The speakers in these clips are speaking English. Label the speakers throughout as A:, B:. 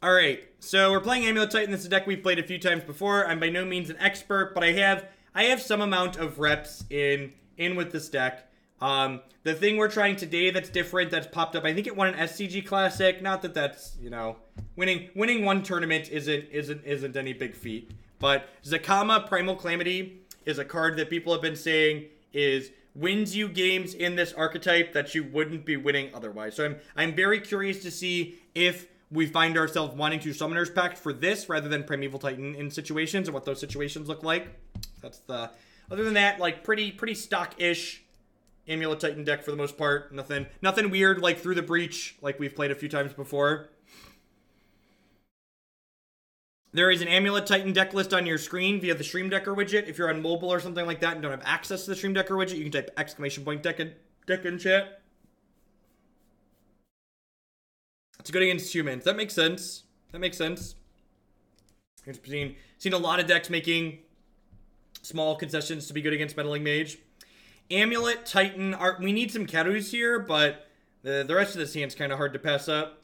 A: Alright, so we're playing Amulet Titan. This is a deck we've played a few times before. I'm by no means an expert, but I have some amount of reps in with this deck. The thing we're trying today that's different, that's popped up, I think it won an SCG Classic. Not that that's, you know, winning one tournament isn't any big feat. But Zacama Primal Calamity is a card that people have been saying wins you games in this archetype that you wouldn't be winning otherwise. So I'm very curious to see if we find ourselves wanting to Summoner's Pact for this rather than Primeval Titan in situations, and what those situations look like. That's the... Other than that, like, pretty stock-ish Amulet Titan deck for the most part. Nothing weird like Through the Breach, like we've played a few times before. There is an Amulet Titan deck list on your screen via the Stream Decker widget. If you're on mobile or something like that and don't have access to the Stream Decker widget, you can type !deck in chat. It's good against humans. That makes sense. I've seen a lot of decks making small concessions to be good against Meddling Mage. Amulet Titan, we need some Karus here, but the rest of this hand's kind of hard to pass up.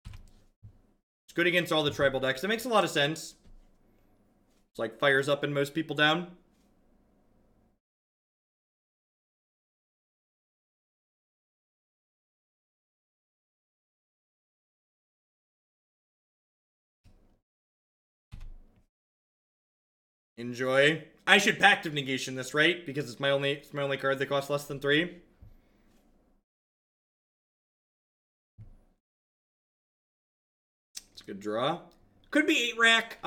A: It's good against all the tribal decks. It makes a lot of sense. It's like fires up and most people down. Enjoy. I should Pact of Negation this, right? Because it's my only card that costs less than 3. It's a good draw. Could be 8-rack.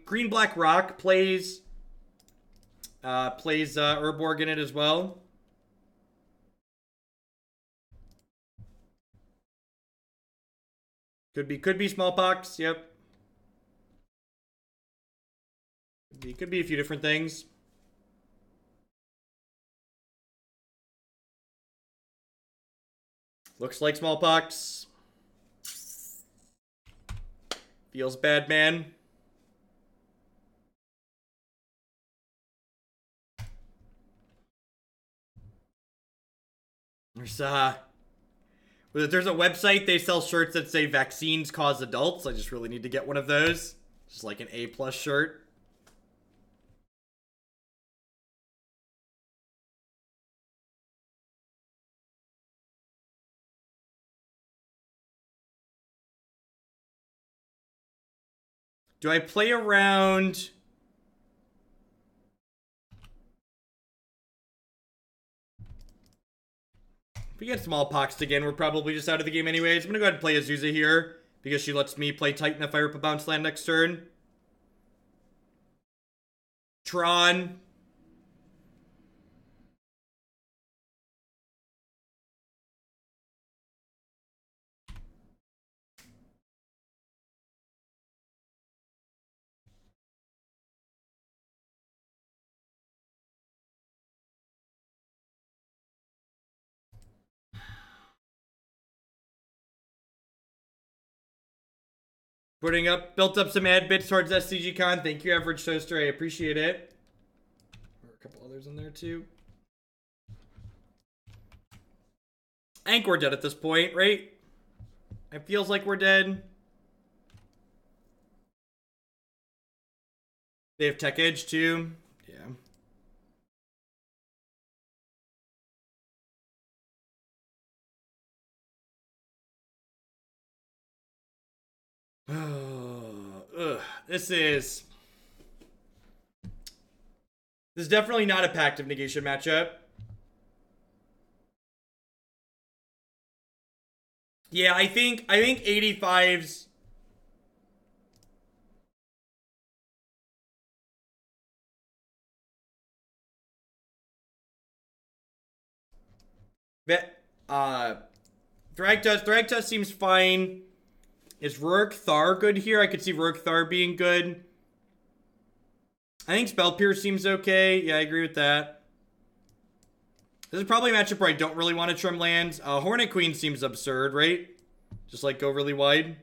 A: Green Black Rock plays Urborg in it as well. Could be Smallpox. Yep. Could be a few different things. Looks like Smallpox. Feels bad, man. There's a website, they sell shirts that say vaccines cause adults. I just really need to get one of those. Just like an A+ shirt. Do I play around? If we get Smallpox again, we're probably just out of the game anyways. I'm going to go ahead and play Azusa here, because she lets me play Titan if I rip a bounce land next turn. Tron. Built up some ad bits towards SCG Con. Thank you, Average Toaster. I appreciate it. There are a couple others in there, too. I think we're dead at this point, right? It feels like we're dead. They have Tech Edge, too. Yeah. This is definitely not a Pact of Negation matchup. Yeah, I think 85's Thragtusk seems fine. Is Ruric Thar good here? I could see Ruric Thar being good. I think Spell Pierce seems okay. Yeah, I agree with that. This is probably a matchup where I don't really want to trim lands. Hornet Queen seems absurd, right? Just like go really wide.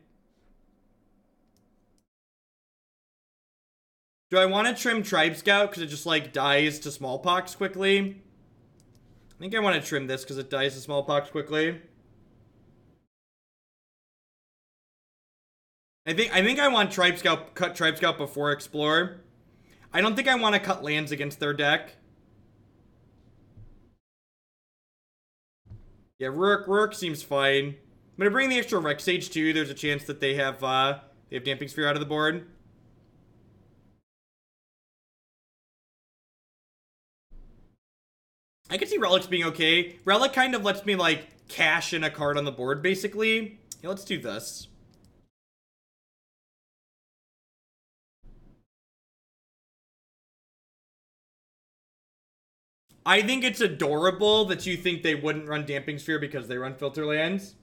A: Do I want to trim Tribe Scout because it just like dies to Smallpox quickly? I think I want to trim this because it dies to Smallpox quickly. I want cut Tribe Scout before Explore. I don't think I want to cut lands against their deck. Yeah, Ruric seems fine. I'm gonna bring the extra Rec Sage too. There's a chance that they have Damping Sphere out of the board. I could see Relics being okay. Relic kind of lets me like cash in a card on the board, basically. Yeah, let's do this. I think it's adorable that you think they wouldn't run Damping Sphere because they run Filter Lands.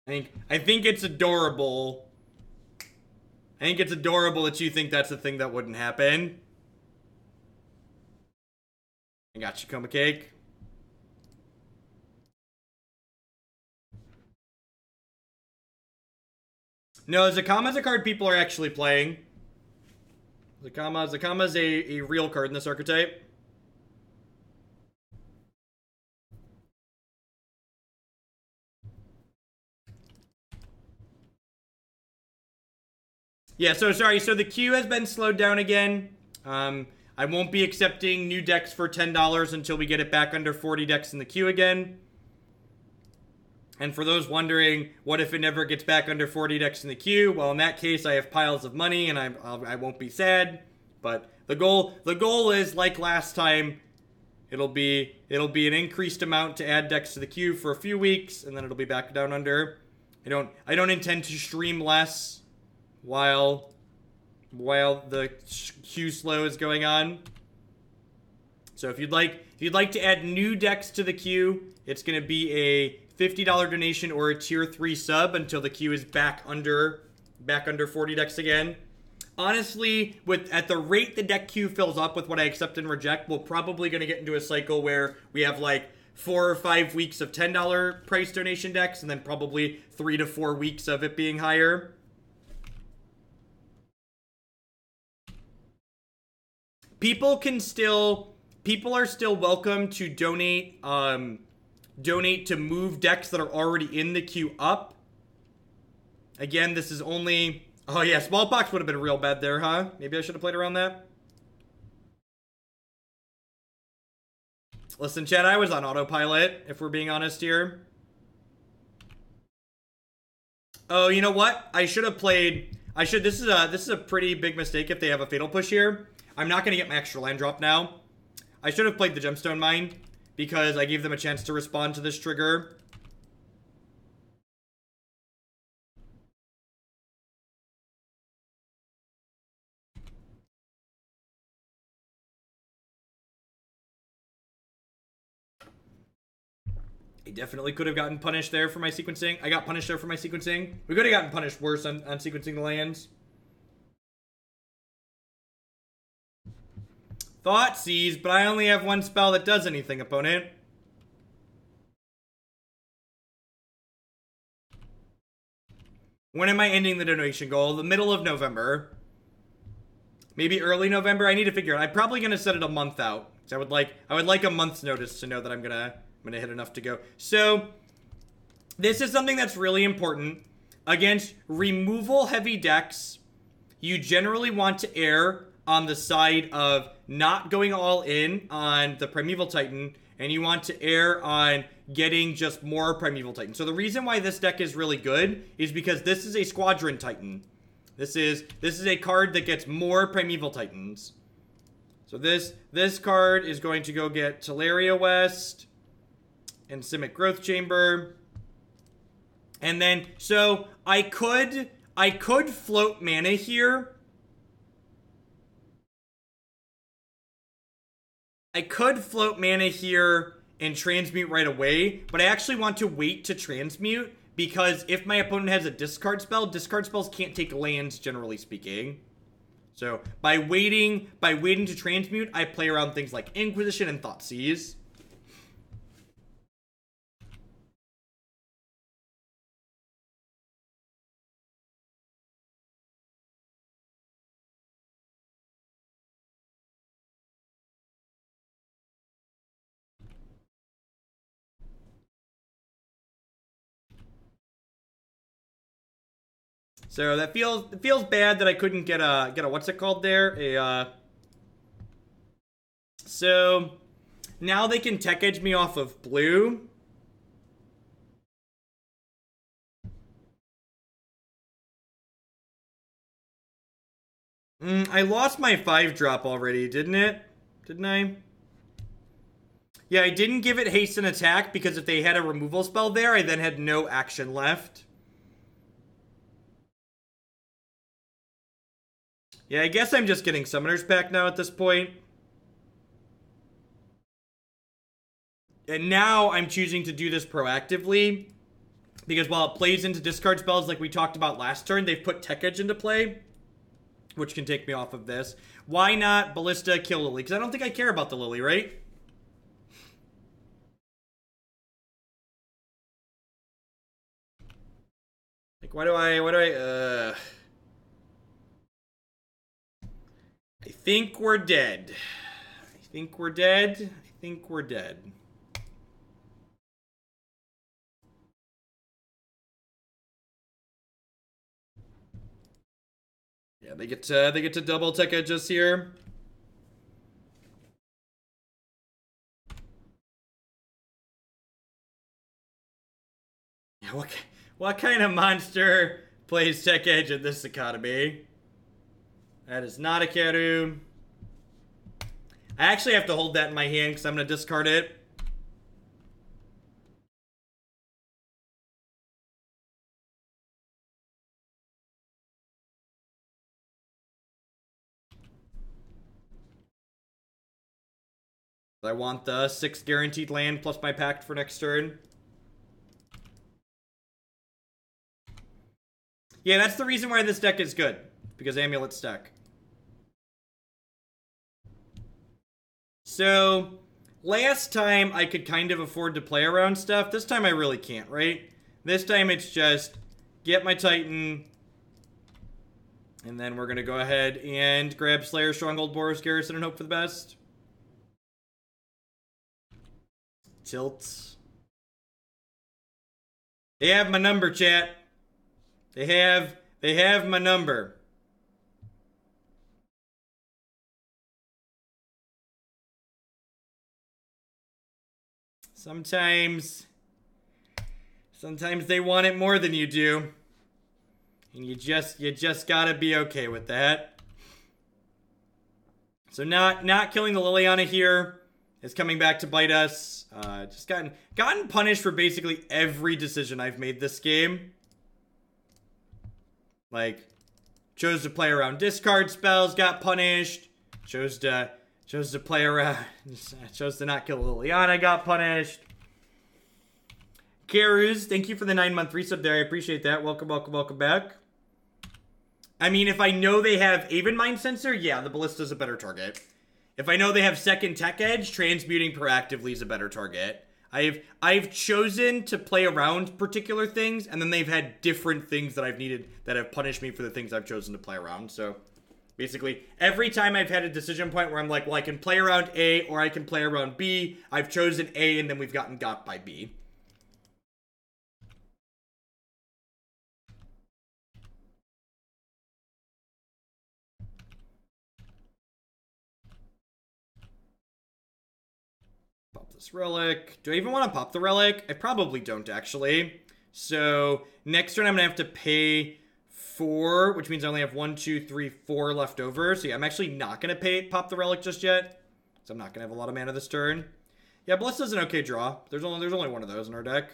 A: I think it's adorable. I think it's adorable that you think that's the thing that wouldn't happen. I got you, Coma Cake. No, Zacama's a card people are actually playing. Zacama's a real card in this archetype. Yeah, so sorry. So the queue has been slowed down again. I won't be accepting new decks for $10 until we get it back under 40 decks in the queue again. And for those wondering, what if it never gets back under 40 decks in the queue? Well, in that case, I have piles of money, and I won't be sad. But the goal is, like last time, it'll be an increased amount to add decks to the queue for a few weeks, and then it'll be back down under. I don't intend to stream less while the queue slow is going on. So if you'd like to add new decks to the queue, it's going to be a $50 donation or a tier 3 sub until the queue is back under 40 decks again. Honestly, at the rate the deck queue fills up with what I accept and reject, we're probably going to get into a cycle where we have like 4 or 5 weeks of $10 price donation decks, and then probably 3 to 4 weeks of it being higher. People are still welcome to donate to move decks that are already in the queue up. Again, this is only... Oh yeah, Smallpox would have been real bad there, huh? Maybe I should have played around that. Listen, chat, I was on autopilot, if we're being honest here. Oh, you know what? I should have played... This is a pretty big mistake if they have a Fatal Push here. I'm not going to get my extra land drop now. I should have played the Gemstone Mine, because I gave them a chance to respond to this trigger. I definitely could have gotten punished there for my sequencing. I got punished there for my sequencing. We could have gotten punished worse on sequencing the lands. Thoughtseize, but I only have one spell that does anything, opponent. When am I ending the donation goal? The middle of November. Maybe early November. I need to figure it out. I'm probably gonna set it a month out. So I would like a month's notice to know that I'm gonna hit enough to go. So this is something that's really important. Against removal heavy decks, you generally want to err on the side of not going all in on the Primeval Titan, and you want to err on getting just more Primeval Titan. So the reason why this deck is really good is because this is a Squadron Titan. This is a card that gets more Primeval Titans. So this card is going to go get Tolaria West and Simic Growth Chamber. And then, so I could float mana here. I could float mana here and transmute right away, but I actually want to wait to transmute because if my opponent has a discard spells can't take lands, generally speaking. So by waiting to transmute, I play around things like Inquisition and Thoughtseize. So that it feels bad that I couldn't get a what's it called there? So now they can tech edge me off of blue. I lost my 5-drop already, didn't it? Didn't I? Yeah, I didn't give it haste and attack because if they had a removal spell there, I then had no action left. Yeah, I guess I'm just getting Summoner's Pact now at this point. And now I'm choosing to do this proactively. Because while it plays into discard spells like we talked about last turn, they've put Tech Edge into play. Which can take me off of this. Why not Ballista, kill Lily? Because I don't think I care about the Lily, right? Like, why do I, I think we're dead. I think we're dead. I think we're dead. Yeah, they get to double Tech Edges here. Yeah, what kind of monster plays Tech Edge in this economy? That is not a Karu. I actually have to hold that in my hand because I'm going to discard it. I want the 6 guaranteed land plus my pact for next turn. Yeah, that's the reason why this deck is good. Because Amulet's stack. So, last time I could kind of afford to play around stuff. This time I really can't, right? This time it's just get my Titan. And then we're going to go ahead and grab Slayers Stronghold, Boros Garrison, and hope for the best. Tilt. They have my number, chat. They have my number. Sometimes they want it more than you do. And you just gotta be okay with that. So not killing the Liliana here is coming back to bite us. Just gotten punished for basically every decision I've made this game. Like, chose to play around discard spells, got punished. Chose to play around, chose to not kill Liliana, got punished. Karuz, thank you for the 9-month resub there. I appreciate that. Welcome back. I mean, if I know they have Aven Mind Sensor, yeah, the Ballista's a better target. If I know they have second Tech Edge, transmuting proactively is a better target. I've chosen to play around particular things, and then they've had different things that I've needed that have punished me for the things I've chosen to play around. So, basically, every time I've had a decision point where I'm like, well, I can play around A or I can play around B, I've chosen A, and then we've gotten got by B. Pop this relic. Do I even want to pop the relic? I probably don't, actually. So, next turn I'm going to have to pay 4, which means I only have 1, 2, 3, 4 left over. So yeah, I'm actually not going to pop the relic just yet. So I'm not going to have a lot of mana this turn. Yeah, Ballista's an okay draw. There's only one of those in our deck.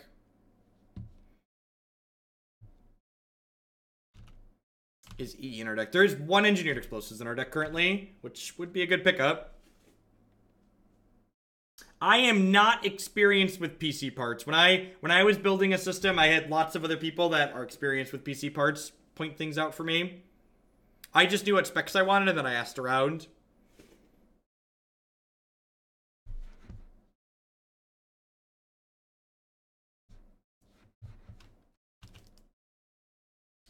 A: Is E in our deck. There is 1 Engineered Explosives in our deck currently, which would be a good pickup. I am not experienced with PC parts. When I was building a system, I had lots of other people that are experienced with PC parts point things out for me. I just knew what specs I wanted and then I asked around.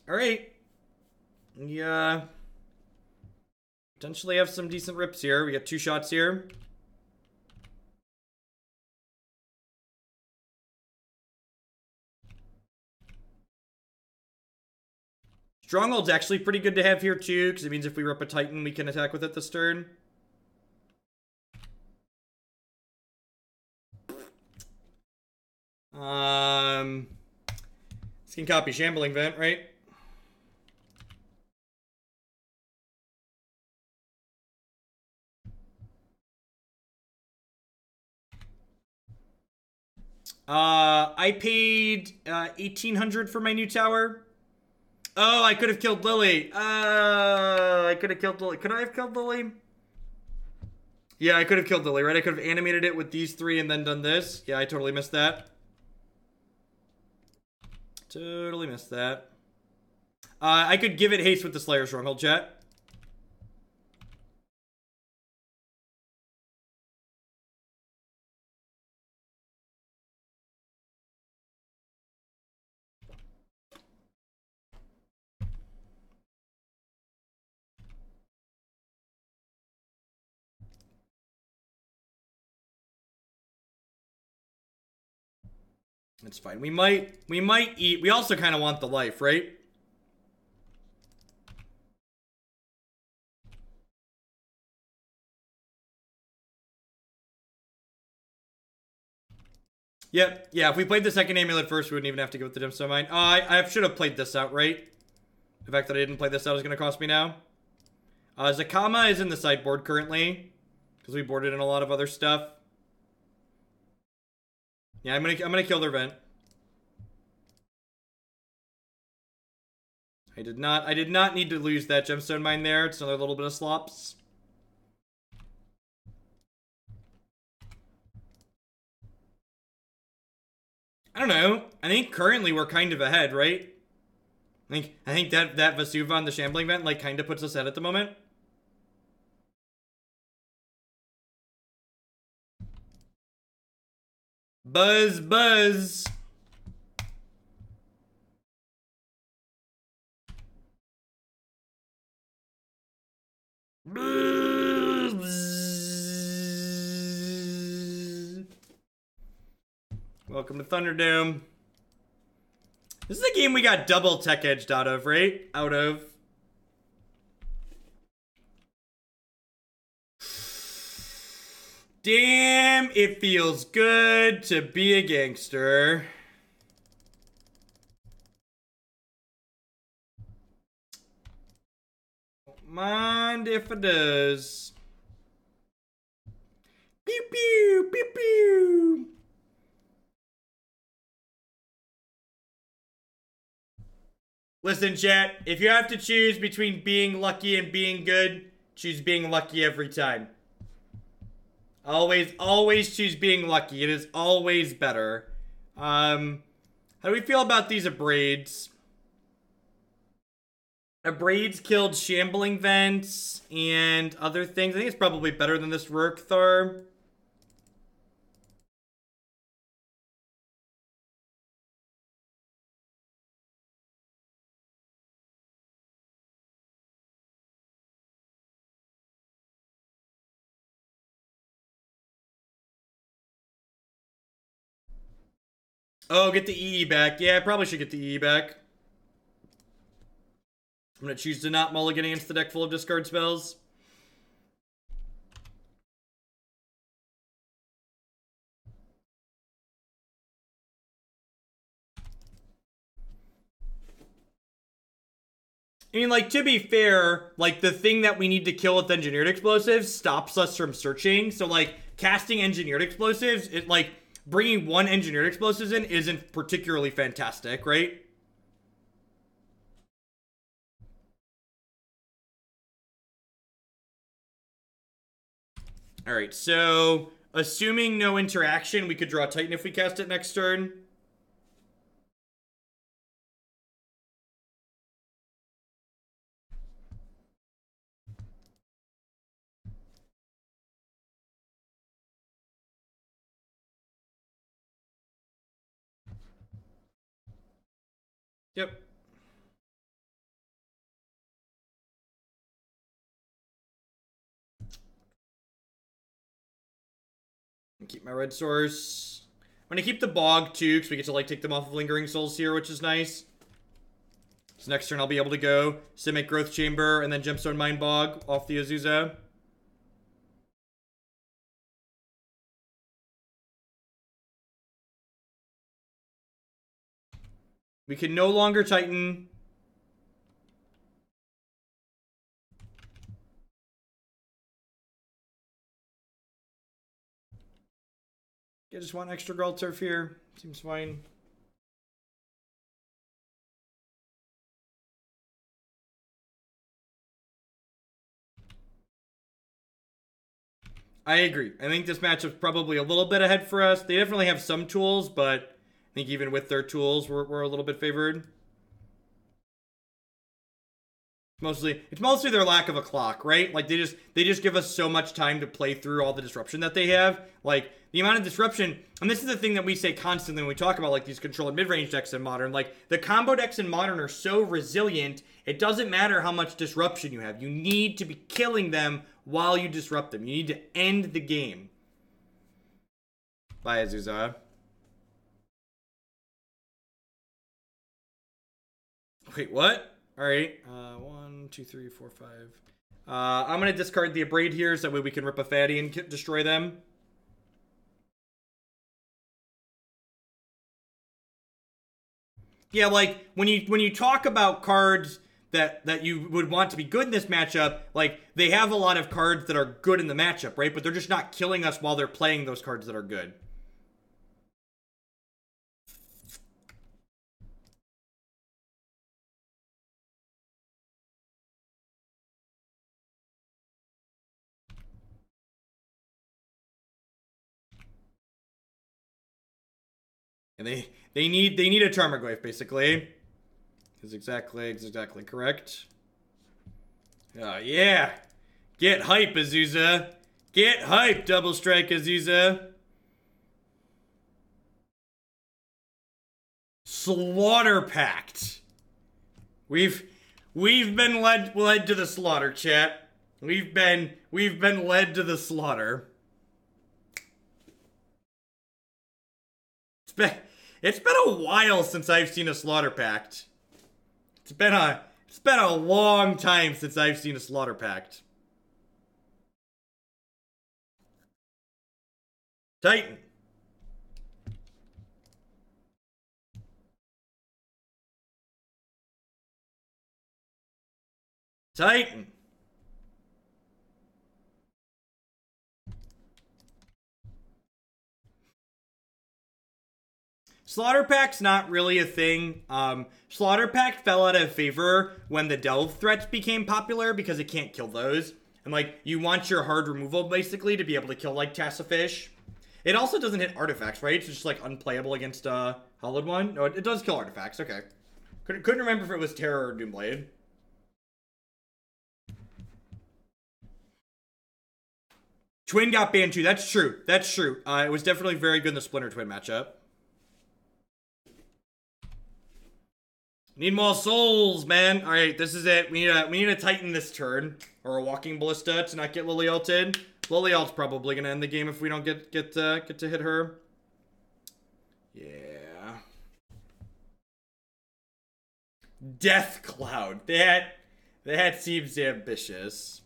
A: Alright. Yeah. Potentially have some decent rips here. We got 2 shots here. Stronghold's actually pretty good to have here too, because it means if we rip a Titan, we can attack with it this turn. This can copy Shambling Vent, right? I paid 1,800 for my new tower. Oh, I could have killed Lily. I could have killed Lily. Could I have killed Lily? Yeah, I could have killed Lily, right? I could have animated it with these three and then done this. Yeah, I totally missed that. Totally missed that. I could give it haste with the Slayers Stronghold, chat. It's fine. We might eat. We also kind of want the life, right? Yep. Yeah, if we played the second amulet first, we wouldn't even have to go with the Gemstone Mine. I should have played this out, right? The fact that I didn't play this out is going to cost me now. Zacama is in the sideboard currently, because we boarded in a lot of other stuff. Yeah, I'm gonna kill their vent. I did not need to lose that Gemstone Mine there. It's another little bit of slops. I don't know. I think currently we're kind of ahead, right? I think that Vesuva on the Shambling Vent like kind of puts us ahead at the moment. Buzz, buzz. Welcome to Thunderdome. This is a game we got double tech edged out of, right? Out of. Damn, it feels good to be a gangster. Don't mind if it does. Pew pew, pew pew. Listen, chat, if you have to choose between being lucky and being good, choose being lucky every time. Always choose being lucky. It is always better. How do we feel about these Abrades? Abrades killed Shambling Vents and other things. I think it's probably better than this Ruric Thar. Oh, get the EE back. Yeah, I probably should get the EE back. I'm gonna choose to not mulligan against the deck full of discard spells. I mean, like, to be fair, like, the thing that we need to kill with Engineered Explosives stops us from searching. So, like, casting Engineered Explosives, it, like, bringing one Engineered Explosives in isn't particularly fantastic, right? Alright, so, assuming no interaction, we could draw Titan if we cast it next turn. Yep. Keep my red source. I'm gonna keep the Bog too, because we get to like take them off of Lingering Souls here, which is nice. So next turn I'll be able to go Simic Growth Chamber and then Gemstone Mine Bog off the Azusa. We can no longer Titan. I just want extra Gruul Turf here. Seems fine. I agree. I think this matchup's probably a little bit ahead for us. They definitely have some tools, but I think even with their tools, we're a little bit favored. It's mostly their lack of a clock, right? Like they just give us so much time to play through all the disruption that they have. Like the amount of disruption, and this is the thing that we say constantly when we talk about like these control and mid-range decks in Modern. Like the combo decks in Modern are so resilient, it doesn't matter how much disruption you have. You need to be killing them while you disrupt them. You need to end the game. Bye, Azusa. Wait, what? Alright. 1, 2, 3, 4, 5. I'm going to discard the Abrade here so that way we can rip a fatty and destroy them. Yeah, like, when you talk about cards that you would want to be good in this matchup, like, they have a lot of cards that are good in the matchup, right? But they're just not killing us while they're playing those cards that are good. And they need a Tarmogoyf, basically. Is exactly correct. Yeah. Get hype, Azusa. Get hype, Double Strike, Azusa. Slaughter Pact. We've been led to the slaughter, chat. We've been led to the slaughter. It's been a while since I've seen a Slaughter Pact. It's been a long time since I've seen a Slaughter Pact. Titan. Titan. Slaughter Pact's not really a thing. Slaughter Pact fell out of favor when the Delve threats became popular because it can't kill those. And, like, you want your hard removal, basically, to be able to kill, like, Tassafish. It also doesn't hit artifacts, right? It's just, like, unplayable against Hollowed One. No, it does kill artifacts. Okay. Couldn't remember if it was Terror or Doomblade. Twin got banned, too. That's true. That's true. It was definitely very good in the Splinter Twin matchup. Need more souls, man. All right, this is it. We need a Titan this turn, or a Walking Ballista to not get Lily ulted. Lily ult's probably gonna end the game if we don't get to hit her. Yeah. Death Cloud. That seems ambitious.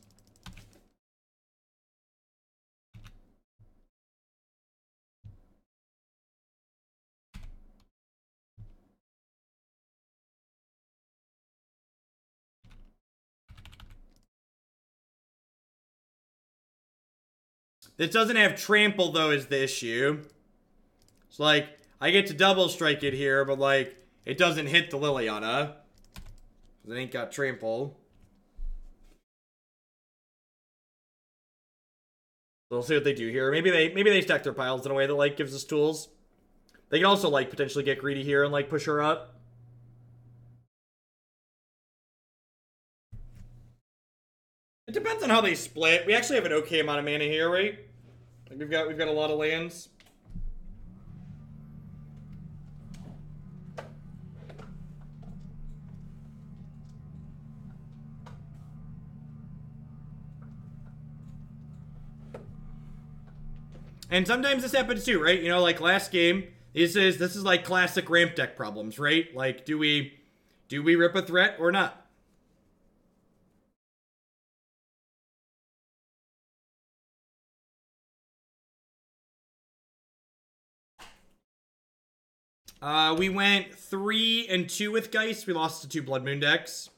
A: This doesn't have trample, though, is the issue. It's like, I get to double strike it here, but, like, it doesn't hit the Liliana. Because it ain't got trample. So we'll see what they do here. Maybe they stack their piles in a way that, like, gives us tools. They can also, like, potentially get greedy here and, like, push her up. It depends on how they split. We actually have an okay amount of mana here, right? Like we've got a lot of lands. And sometimes this happens too, right? You know, like last game, this is like classic ramp deck problems, right? Like, do we Do we rip a threat or not? We went 3 and 2 with Geist. We lost to 2 Blood Moon decks.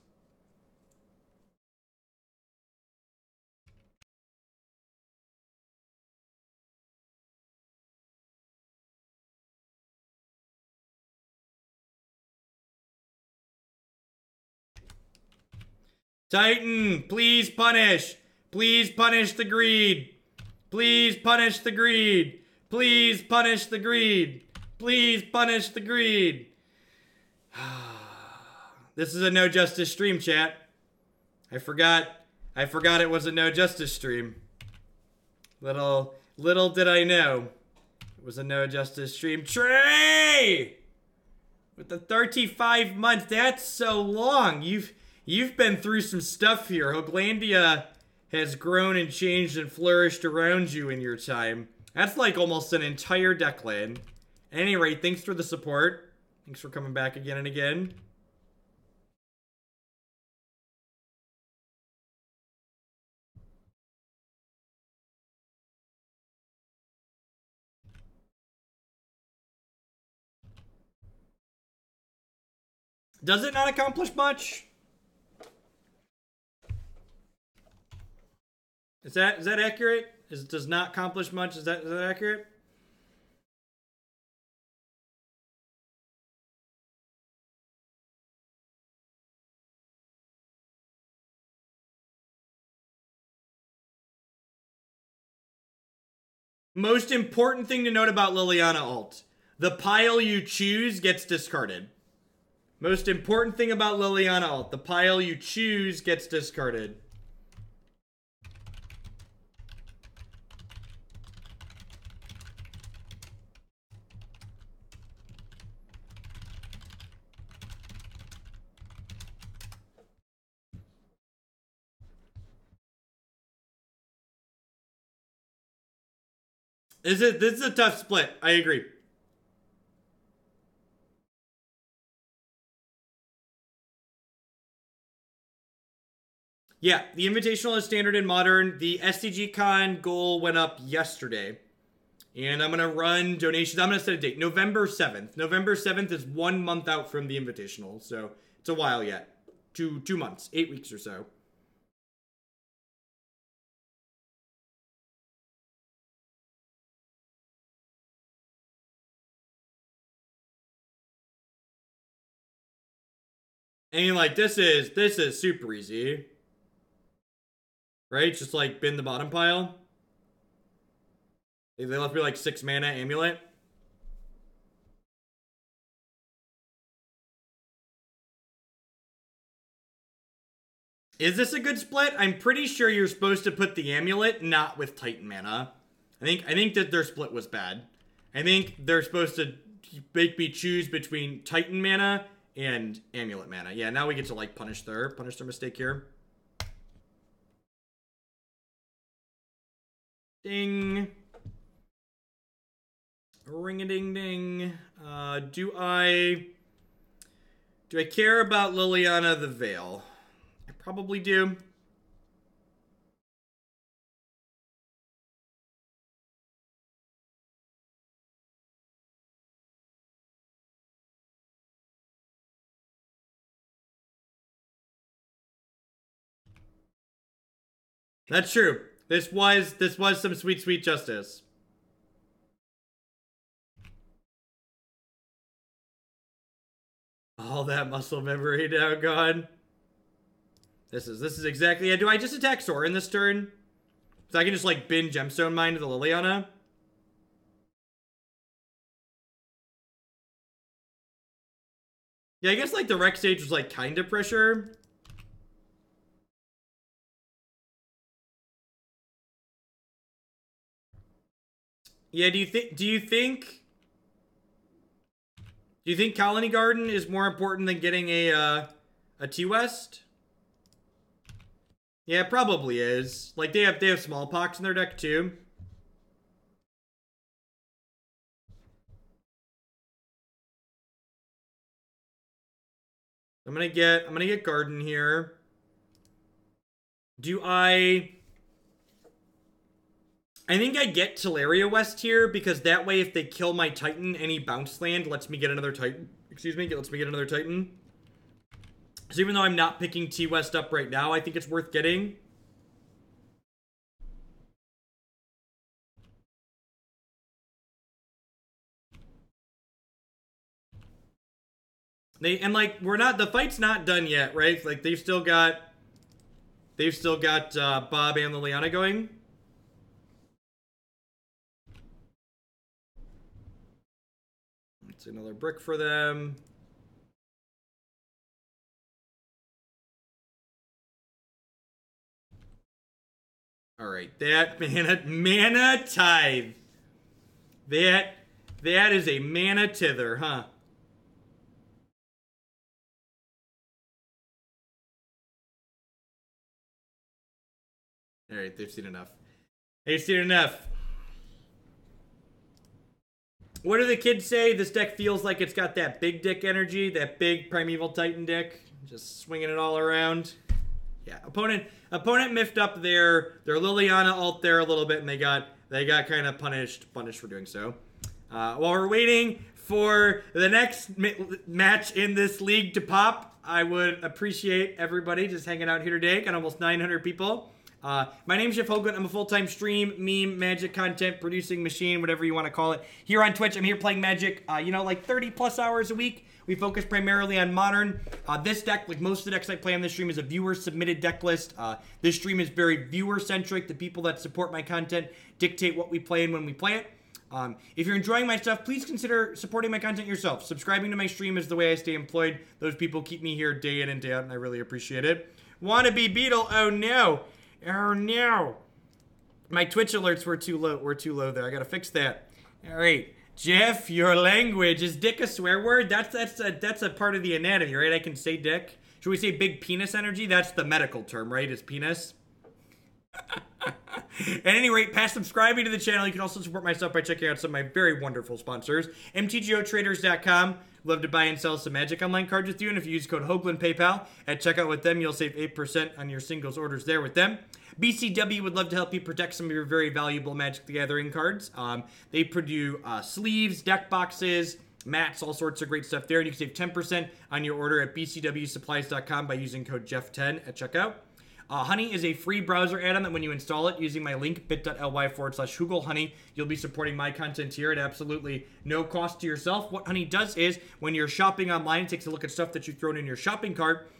A: Titan, please punish. Please punish the greed. Please punish the greed. Please punish the greed. Please punish the greed. This is a no justice stream, chat. I forgot it was a no justice stream. Little did I know. It was a no justice stream. Trey! With the 35 months, that's so long. You've been through some stuff here. Hoaglandia has grown and changed and flourished around you in your time. That's like almost an entire deck lane. At any rate, thanks for the support. Thanks for coming back again and again. Does it not accomplish much? Is that accurate? Does not accomplish much? Is that accurate? Most important thing to note about Liliana ult. The pile you choose gets discarded. Most important thing about Liliana ult. The pile you choose gets discarded. This is a tough split. I agree. Yeah, the Invitational is standard and modern. The SCG Con goal went up yesterday. And I'm going to run donations. I'm going to set a date. November 7th. November 7th is 1 month out from the Invitational. So it's a while yet. 2 months. 8 weeks or so. I mean, like, this is super easy. Right? Just, like, bin the bottom pile. They left me, like, 6 mana Amulet. Is this a good split? I'm pretty sure you're supposed to put the Amulet not with Titan mana. I think that their split was bad. I think they're supposed to make me choose between Titan mana and Amulet mana. Yeah, now we get to, like, punish their mistake here. Ding. Ring-a-ding-ding. Do I care about Liliana the Veil? I probably do. That's true. This was some sweet justice. All that muscle memory now gone. This is exactly. Yeah, do I just attack Sorin this turn? So I can just like bin Gemstone Mine to the Liliana? Yeah, I guess like the Rec Sage was like kind of pressure. Yeah, do you think Khalni Garden is more important than getting a T-West? Yeah, it probably is. Like they have Smallpox in their deck too. I'm gonna get Garden here. Do I think I get Tolaria West here, because that way if they kill my Titan, any bounce land lets me get another Titan. Excuse me, lets me get another Titan. So even though I'm not picking T-West up right now, I think it's worth getting. The fight's not done yet, right? Like, they've still got Bob and Liliana going. It's another brick for them. All right, that mana tithe. That is a mana tither, huh? All right, they've seen enough. They've seen enough. What do the kids say? This deck feels like it's got that big dick energy, that big Primeval Titan deck, just swinging it all around. Yeah, opponent miffed up their Liliana ult there a little bit, and they got kind of punished for doing so. While we're waiting for the next match in this league to pop, I would appreciate everybody just hanging out here today. Got almost 900 people. My name's Jeff Hoagland. I'm a full-time stream, meme, magic content producing machine, whatever you want to call it. Here on Twitch, I'm here playing Magic, like 30-plus hours a week. We focus primarily on Modern. This deck, like most of the decks I play on this stream, is a viewer-submitted deck list. This stream is very viewer-centric. The people that support my content dictate what we play and when we play it. If you're enjoying my stuff, please consider supporting my content yourself. Subscribing to my stream is the way I stay employed. Those people keep me here day in and day out, and I really appreciate it. Wannabe Beetle, oh no. Oh no. My Twitch alerts were too low there. I gotta fix that. All right. Jeff, your language. Is dick a swear word? That's a part of the anatomy, right? I can say dick. Should we say big penis energy? That's the medical term, right? Is penis. At any rate, past subscribing to the channel, you can also support my stuff by checking out some of my very wonderful sponsors. MTGOtraders.com. Love to buy and sell some Magic Online cards with you, and if you use code Hoagland PayPal at checkout with them, you'll save 8% on your singles orders there with them. BCW would love to help you protect some of your very valuable Magic the Gathering cards. They produce sleeves, deck boxes, mats, all sorts of great stuff there, and you can save 10% on your order at bcwsupplies.com by using code Jeff10 at checkout. Honey is a free browser add-on that when you install it using my link, bit.ly/HoogleHoney, you'll be supporting my content here at absolutely no cost to yourself. What Honey does is, when you're shopping online, it takes a look at stuff that you've thrown in your shopping cart,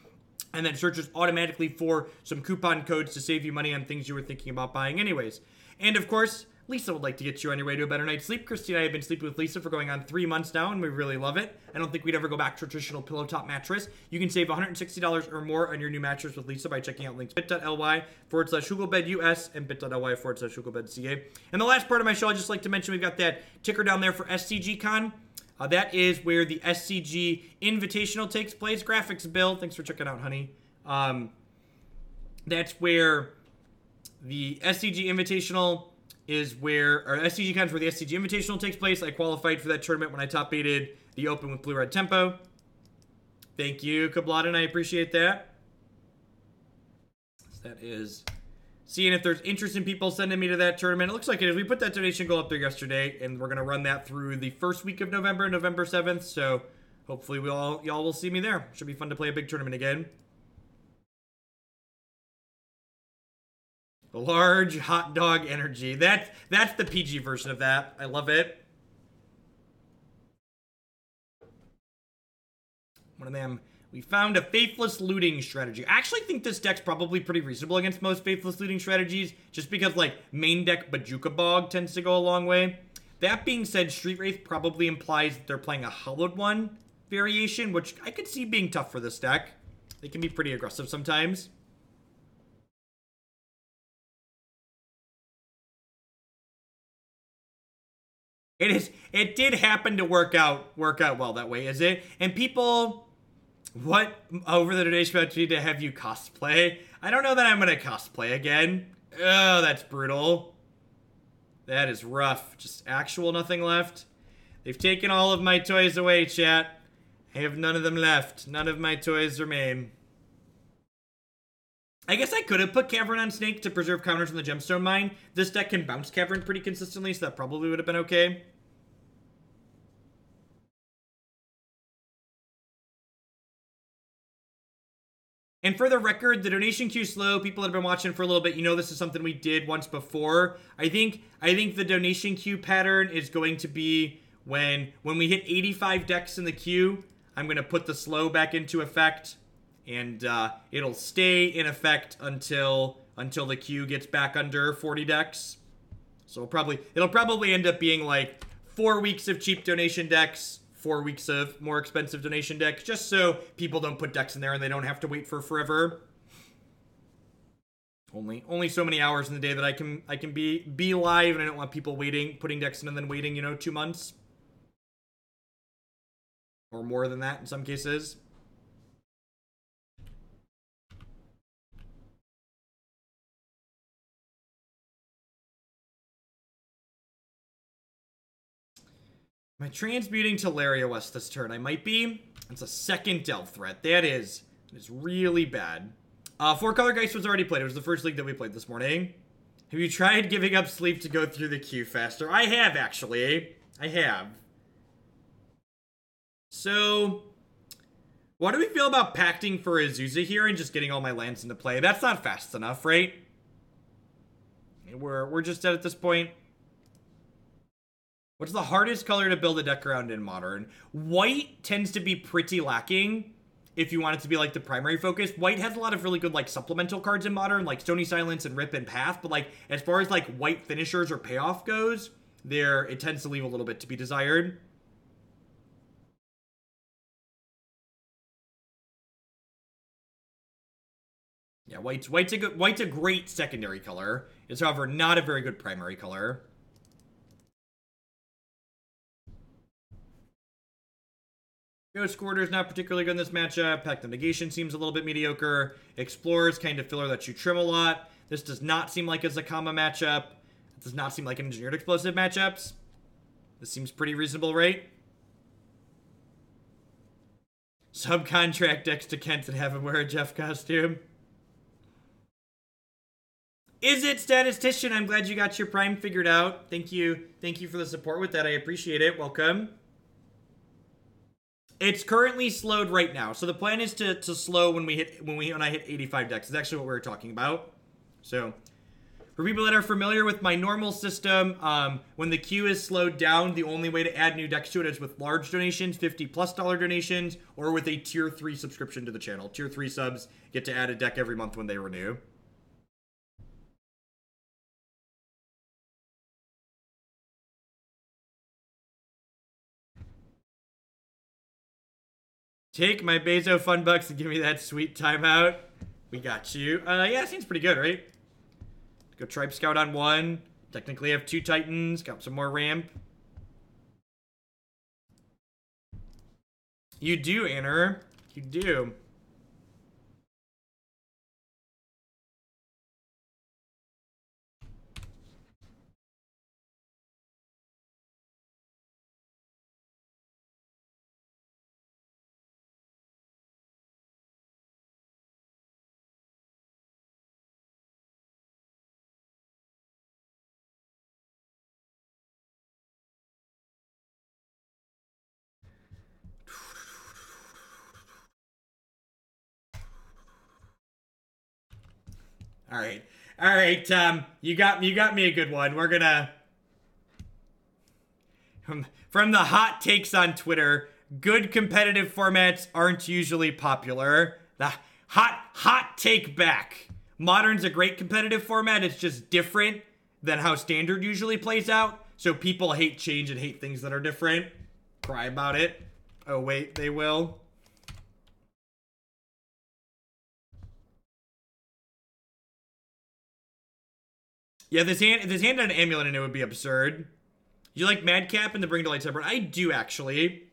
A: and then searches automatically for some coupon codes to save you money on things you were thinking about buying anyways. And of course, Lisa would like to get you on your way to a better night's sleep. Christy and I have been sleeping with Lisa for going on 3 months now, and we really love it. I don't think we'd ever go back to a traditional pillow top mattress. You can save $160 or more on your new mattress with Lisa by checking out links bit.ly/HoogleBedUS and bit.ly/HoogleBedCA. And the last part of my show, I'd just like to mention we've got that ticker down there for SCG Con. That is where the SCG Invitational takes place. Graphics Bill, thanks for checking out, honey. That's where the SCG Invitational is or SCG Con is where the SCG Invitational takes place. I qualified for that tournament when I top 8'd the Open with Blue Red Tempo. Thank you, Kabladin, I appreciate that. So that is seeing if there's interest in people sending me to that tournament. It looks like it is. We put that donation goal up there yesterday, and we're going to run that through the first week of November, November 7th. So hopefully y'all will see me there. Should be fun to play a big tournament again. Large hot dog energy. That's the PG version of that. I love it. One of them. We found a Faithless Looting strategy. I actually think this deck's probably pretty reasonable against most Faithless Looting strategies, just because, like, main deck Bojuka Bog tends to go a long way. That being said, Street Wraith probably implies that they're playing a Hollowed One variation, which I could see being tough for this deck. They can be pretty aggressive sometimes. It did happen to work out well that way, is it? And people, what over the donation about to have you cosplay? I don't know that I'm gonna cosplay again. Oh, that's brutal. That is rough. Just actual nothing left. They've taken all of my toys away, chat. I have none of them left. None of my toys remain. I guess I could have put Cavern on Snake to preserve counters in the Gemstone Mine. This deck can bounce Cavern pretty consistently, so that probably would have been okay. And for the record, the donation queue slow. People that have been watching for a little bit, you know this is something we did once before. I think the donation queue pattern is going to be when we hit 85 decks in the queue, I'm going to put the slow back into effect. And it'll stay in effect until the queue gets back under 40 decks. So it'll probably end up being like 4 weeks of cheap donation decks, 4 weeks of more expensive donation decks, just so people don't put decks in there and they don't have to wait for forever. Only so many hours in the day that I can be live, and I don't want people putting decks in and then waiting, 2 months. Or more than that in some cases. Am I transmuting Tolaria West this turn? I might be. It's a second Delve threat. That is really bad. 4-color Geist was already played. It was the first league that we played this morning. Have you tried giving up sleep to go through the queue faster? I have, actually. I have. So, what do we feel about pacting for Azusa here and just getting all my lands into play? That's not fast enough, right? We're just dead at this point. What's the hardest color to build a deck around in Modern? White tends to be pretty lacking if you want it to be like the primary focus. White has a lot of really good like supplemental cards in Modern, like Stony Silence and Rip and Path, but like as far as like white finishers or payoff goes, it tends to leave a little bit to be desired. Yeah, white's a great secondary color. It's however not a very good primary color. Ghost Quarter is not particularly good in this matchup. Pact of Negation seems a little bit mediocre. Explorer's kind of filler that you trim a lot. This does not seem like a Zacama matchup. It does not seem like an Engineered Explosive matchups. This seems pretty reasonable, right? Subcontract decks to Kent and have him wear a Jeff costume. Is it, Statistician? I'm glad you got your Prime figured out. Thank you. Thank you for the support with that. I appreciate it. Welcome. It's currently slowed right now. So the plan is to slow when I hit 85 decks. It's actually what we were talking about. So for people that are familiar with my normal system, when the queue is slowed down, the only way to add new decks to it is with large donations, $50+ donations, or with a tier 3 subscription to the channel. Tier 3 subs get to add a deck every month when they renew. Take my Bezo fun bucks and give me that sweet timeout. We got you. Yeah, seems pretty good, right? Go Tribe Scout on 1. Technically have 2 Titans. Got some more ramp. You do, Anner. You do. All right, you got me a good one. We're gonna from the hot takes on Twitter. Good competitive formats aren't usually popular. The hot take back. Modern's a great competitive format. It's just different than how Standard usually plays out. So people hate change and hate things that are different. Cry about it. Oh wait, they will. Yeah, this hand had an amulet and it would be absurd. You like Madcap and the Bring to Light Separate? I do, actually.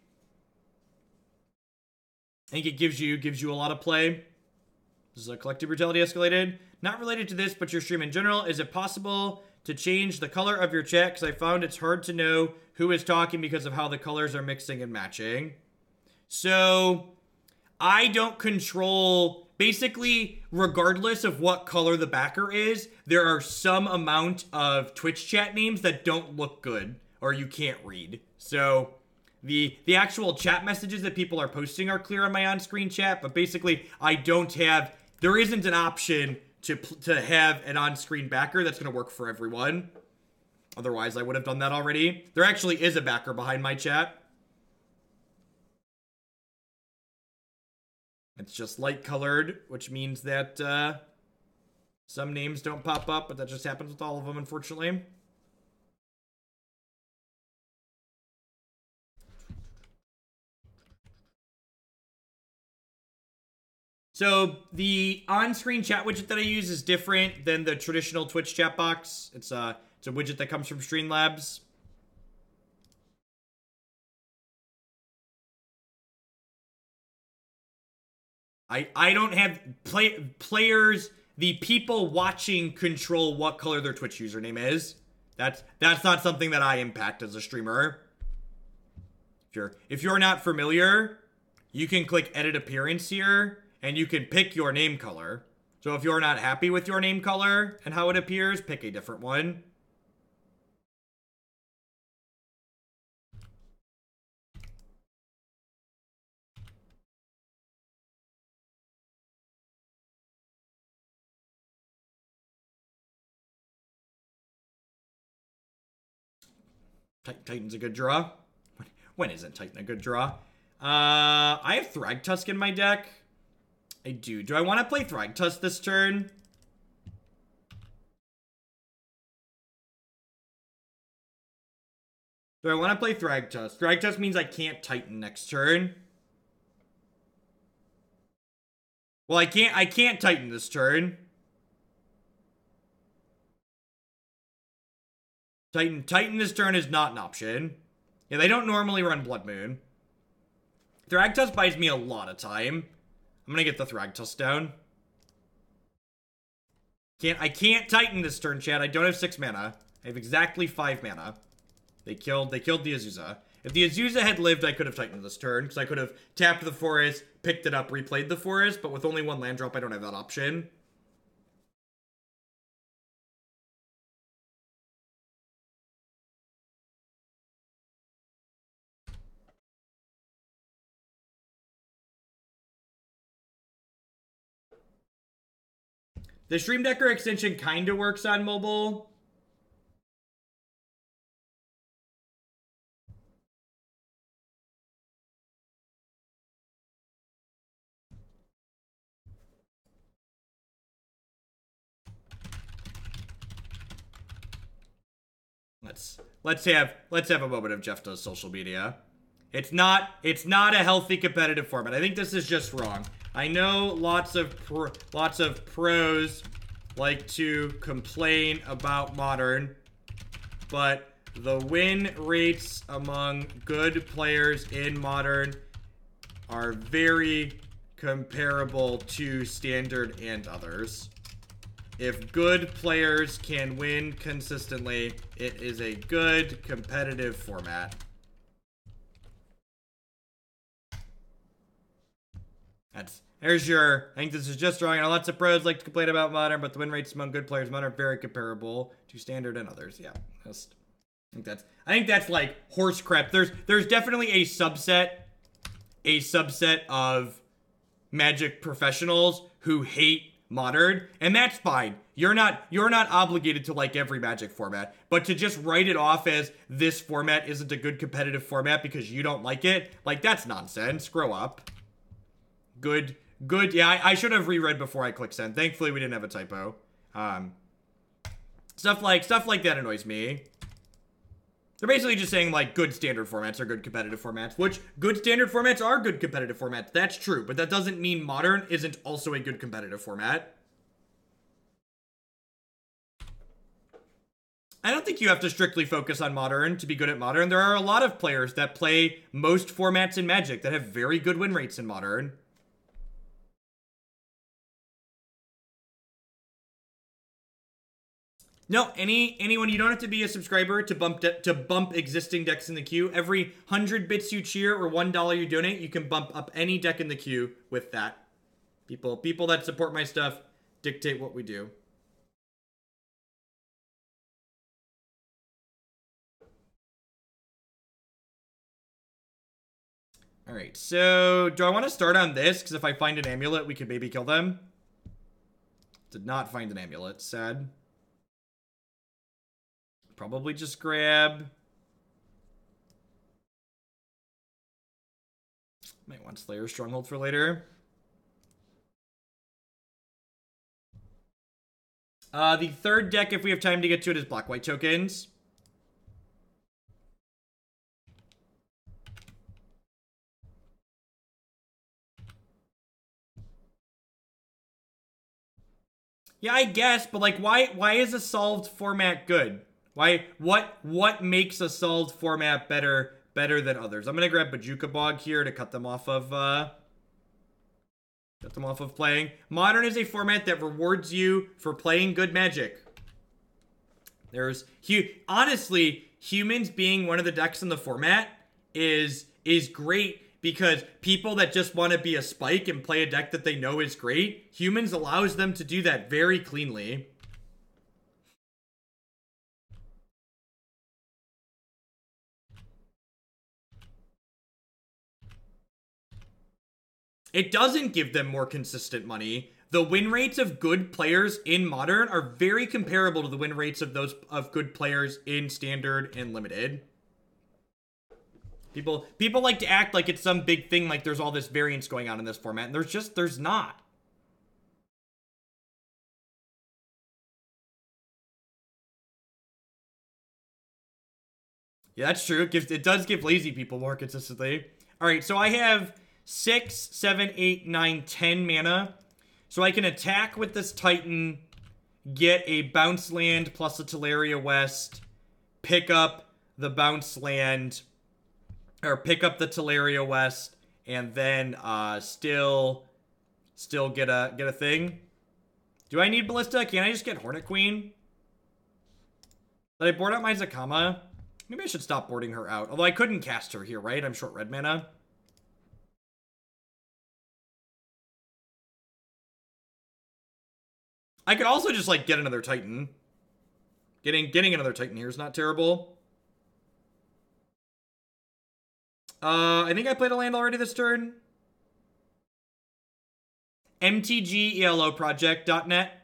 A: I think it gives you a lot of play. This is a Collective Brutality escalated. Not related to this, but your stream in general. Is it possible to change the color of your chat? Because I found it's hard to know who is talking because of how the colors are mixing and matching. So I don't control, basically, regardless of what color the backer is, there are some amount of Twitch chat names that don't look good or you can't read. So the actual chat messages that people are posting are clear on my on-screen chat, but basically there isn't an option to have an on-screen backer that's going to work for everyone. Otherwise, I would have done that already. There actually is a backer behind my chat. It's just light colored, which means that some names don't pop up, but that just happens with all of them, unfortunately. So the on-screen chat widget that I use is different than the traditional Twitch chat box. It's a widget that comes from Streamlabs. I don't have players. The people watching control what color their Twitch username is. That's not something that I impact as a streamer. If you're not familiar, you can click Edit Appearance here, and you can pick your name color. So if you're not happy with your name color and how it appears, pick a different one. Titan's a good draw. When isn't Titan a good draw? I have Thragtusk in my deck. I do. Do I want to play Thragtusk this turn? Do I want to play Thragtusk? Thragtusk means I can't Titan next turn. Well, I can't Titan this turn. Titan this turn is not an option. Yeah, they don't normally run Blood Moon. Thragtusk buys me a lot of time. I'm gonna get the Thragtusk down. I can't Titan this turn, chat. I don't have 6 mana. I have exactly 5 mana. They killed the Azusa. If the Azusa had lived, I could have Titaned this turn, because I could have tapped the forest, picked it up, replayed the forest, but with only 1 land drop, I don't have that option. The Stream Decker extension kind of works on mobile. Let's have a moment of Jeff does social media. It's not a healthy competitive format. I think this is just wrong. I know lots of pros like to complain about Modern, but the win rates among good players in Modern are very comparable to Standard and others. If good players can win consistently, it is a good competitive format. I think this is just wrong. I know lots of pros like to complain about Modern, but the win rates among good players in Modern are very comparable to Standard and others. Yeah, I think that's like horse crap. There's definitely a subset of Magic professionals who hate Modern, and that's fine. You're not obligated to like every Magic format, but to just write it off as this format isn't a good competitive format because you don't like it, like that's nonsense. Grow up. Good. Yeah, I should have reread before I clicked send. Thankfully, we didn't have a typo. Stuff like that annoys me. They're basically just saying, like, good standard formats are good competitive formats, which good standard formats are good competitive formats. That's true, but that doesn't mean Modern isn't also a good competitive format. I don't think you have to strictly focus on Modern to be good at Modern. There are a lot of players that play most formats in Magic that have very good win rates in Modern. No, anyone, you don't have to be a subscriber to bump existing decks in the queue. Every 100 bits you cheer or $1 you donate, you can bump up any deck in the queue with that. People that support my stuff dictate what we do. All right, so do I want to start on this? Because if I find an amulet, we could maybe kill them. Did not find an amulet, sad. Probably just grab. Might want Slayers Stronghold for later. The third deck, if we have time to get to it, is black-white tokens. Yeah, I guess, but like, why is a solved format good? What makes a solved format better than others? I'm gonna grab Bojuka Bog here to cut them off of playing. Modern is a format that rewards you for playing good Magic. Honestly, humans being one of the decks in the format is great. Because people that just want to be a spike and play a deck that they know is great, humans allows them to do that very cleanly. It doesn't give them more consistent money. The win rates of good players in Modern are very comparable to the win rates of those of good players in Standard and Limited. People like to act like it's some big thing, like there's all this variance going on in this format, and there's not. Yeah, that's true. It does give lazy people more consistently. All right, so I have 6, 7, 8, 9, 10 mana. So I can attack with this Titan, get a bounce land plus a Tolaria West, pick up the bounce land, or pick up the Tolaria West, and then still get a thing. Do I need Ballista? Can I just get Hornet Queen? Did I board out my Zacama? Maybe I should stop boarding her out. Although I couldn't cast her here, right? I'm short red mana. I could also just, like, get another Titan. Getting another Titan here is not terrible. I think I played a land already this turn. mtgelопроject.net.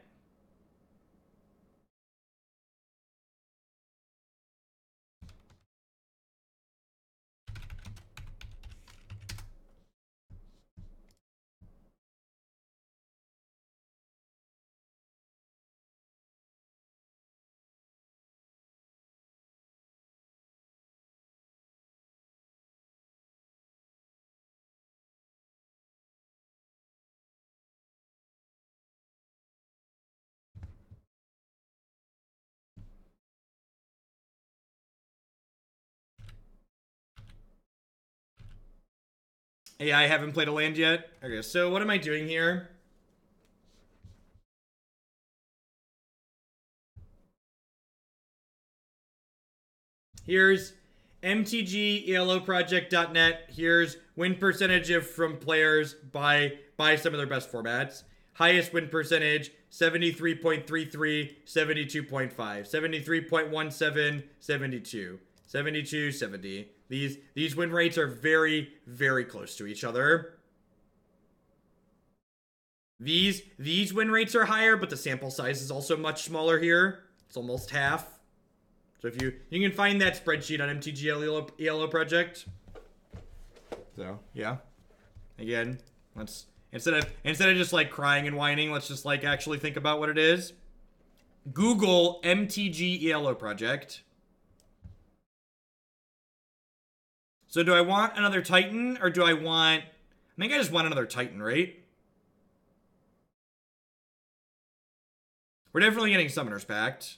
A: Yeah, I haven't played a land yet. Okay, so what am I doing here? Here's mtgelопроject.net. Here's win percentage from players by some of their best formats. Highest win percentage, 73.33, 72.5, 73.17, 72, 72, 70. These win rates are very, very close to each other. These win rates are higher, but the sample size is also much smaller here. It's almost half. So if you can find that spreadsheet on MTG ELO Project. So yeah, again, let's instead of just like crying and whining, let's just like actually think about what it is. Google MTG ELO Project. So do I want another Titan or do I want? I think I just want another Titan, right? We're definitely getting Summoner's Pact.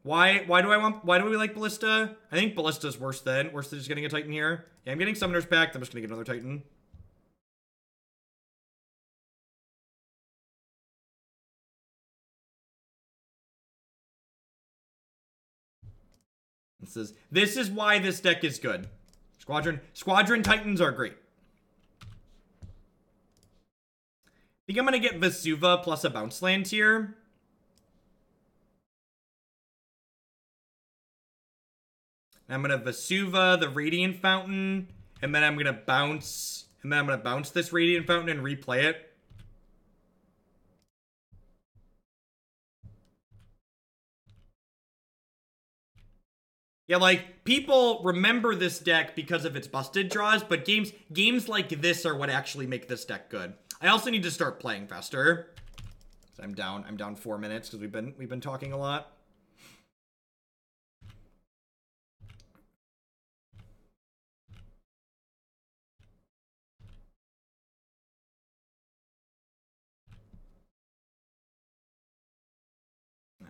A: Why do we like Ballista? I think Ballista's worse than just getting a Titan here. Yeah, I'm getting Summoner's Pact. I'm just gonna get another Titan. This is why this deck is good. Squadron Titans are great. I think I'm gonna get Vesuva plus a bounce land here. I'm gonna Vesuva the Radiant Fountain, and then I'm gonna bounce, this Radiant Fountain and replay it. Yeah, like, people remember this deck because of its busted draws, but games like this are what actually make this deck good. I also need to start playing faster. I'm down 4 minutes because we've been talking a lot.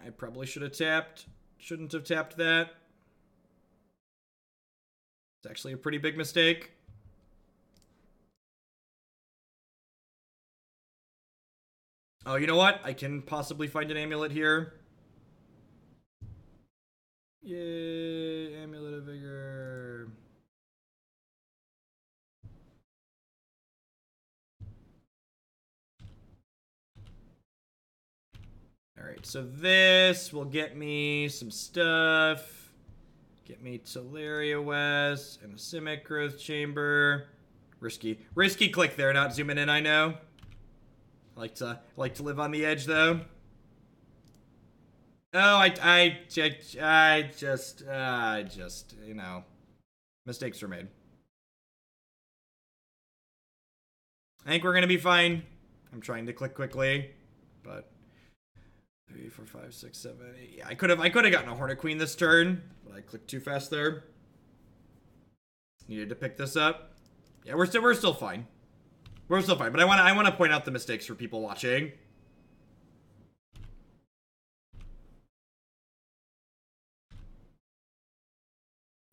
A: I probably should have tapped. Shouldn't have tapped that. It's actually a pretty big mistake. Oh, you know what? I can possibly find an amulet here. Yay, Amulet of Vigor. Alright, so this will get me some stuff. Get me Tolaria West and a Simic growth chamber. Risky click there, not zooming in, I know. I like to live on the edge though. Oh, I just, you know, mistakes were made. I think we're gonna be fine. I'm trying to click quickly, but 3, 4, 5, 6, 7, 8. Yeah, I could have gotten a Hornet Queen this turn, but I clicked too fast there. Needed to pick this up. Yeah, we're still fine. We're still fine, but I want to point out the mistakes for people watching.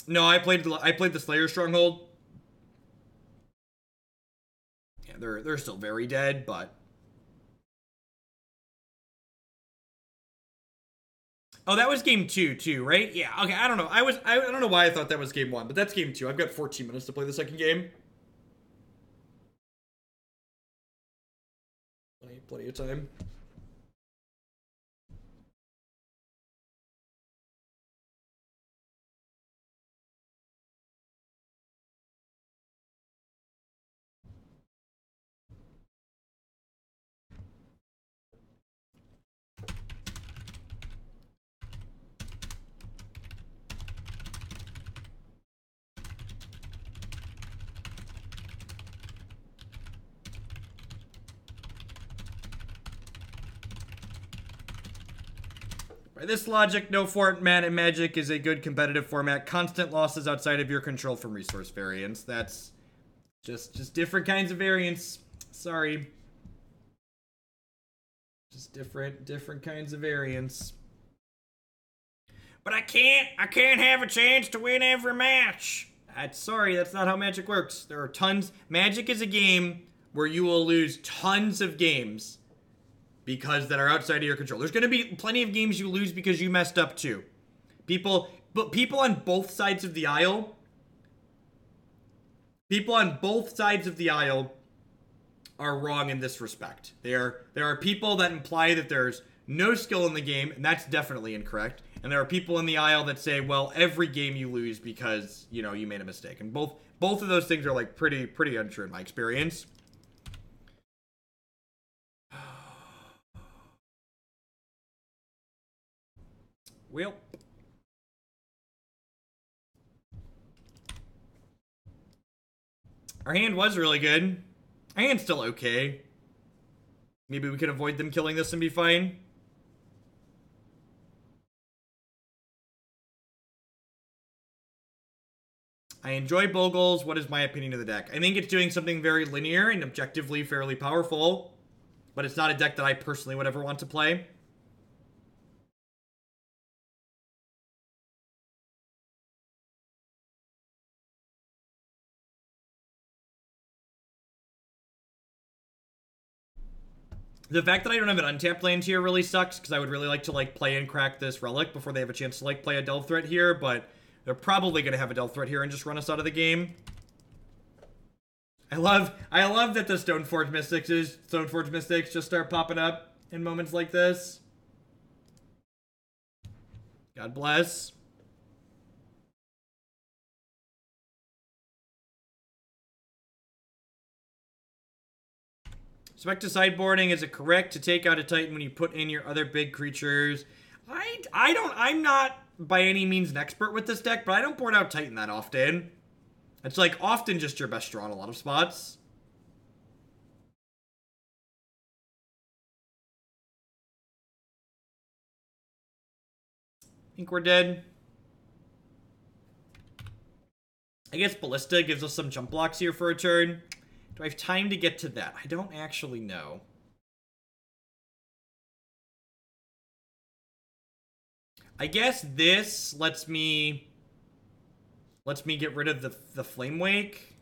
A: No, I played the Slayers Stronghold. Yeah, they're still very dead, but oh, that was game 2 too, right? Yeah. Okay, I don't know. I don't know why I thought that was game 1, but that's game 2. I've got 14 minutes to play the second game. Plenty of time. By this logic, no format in Magic is a good competitive format. Constant losses outside of your control from resource variance. That's just different kinds of variance. Sorry. Just different kinds of variance. But I can't have a chance to win every match. Sorry, that's not how Magic works. There are tons. Magic is a game where you will lose tons of games because that are outside of your control. There's going to be plenty of games you lose because you messed up too. People on both sides of the aisle are wrong in this respect. There are people that imply that there's no skill in the game, and that's definitely incorrect. And there are people in the aisle that say, well, every game you lose because, you know, you made a mistake. And both of those things are like pretty untrue in my experience. Well, our hand was really good. Our hand's still okay. Maybe we could avoid them killing this and be fine. I enjoy Bogles. What is my opinion of the deck? I think it's doing something very linear and objectively fairly powerful, but it's not a deck that I personally would ever want to play. The fact that I don't have an untapped land here really sucks, because I would really like to, like, play and crack this Relic before they have a chance to, like, play a Delve Threat here, but They're probably going to have a Delve Threat here and just run us out of the game. I love that the Stoneforge Mystics just start popping up in moments like this. God bless. Respect to sideboarding. Is it correct to take out a Titan when you put in your other big creatures? I'm not by any means an expert with this deck, but I don't board out Titan that often. It's like often just your best draw in a lot of spots. I think we're dead. I guess Ballista gives us some jump blocks here for a turn. Do I have time to get to that? I don't actually know. I guess this lets me get rid of the Flame Wake.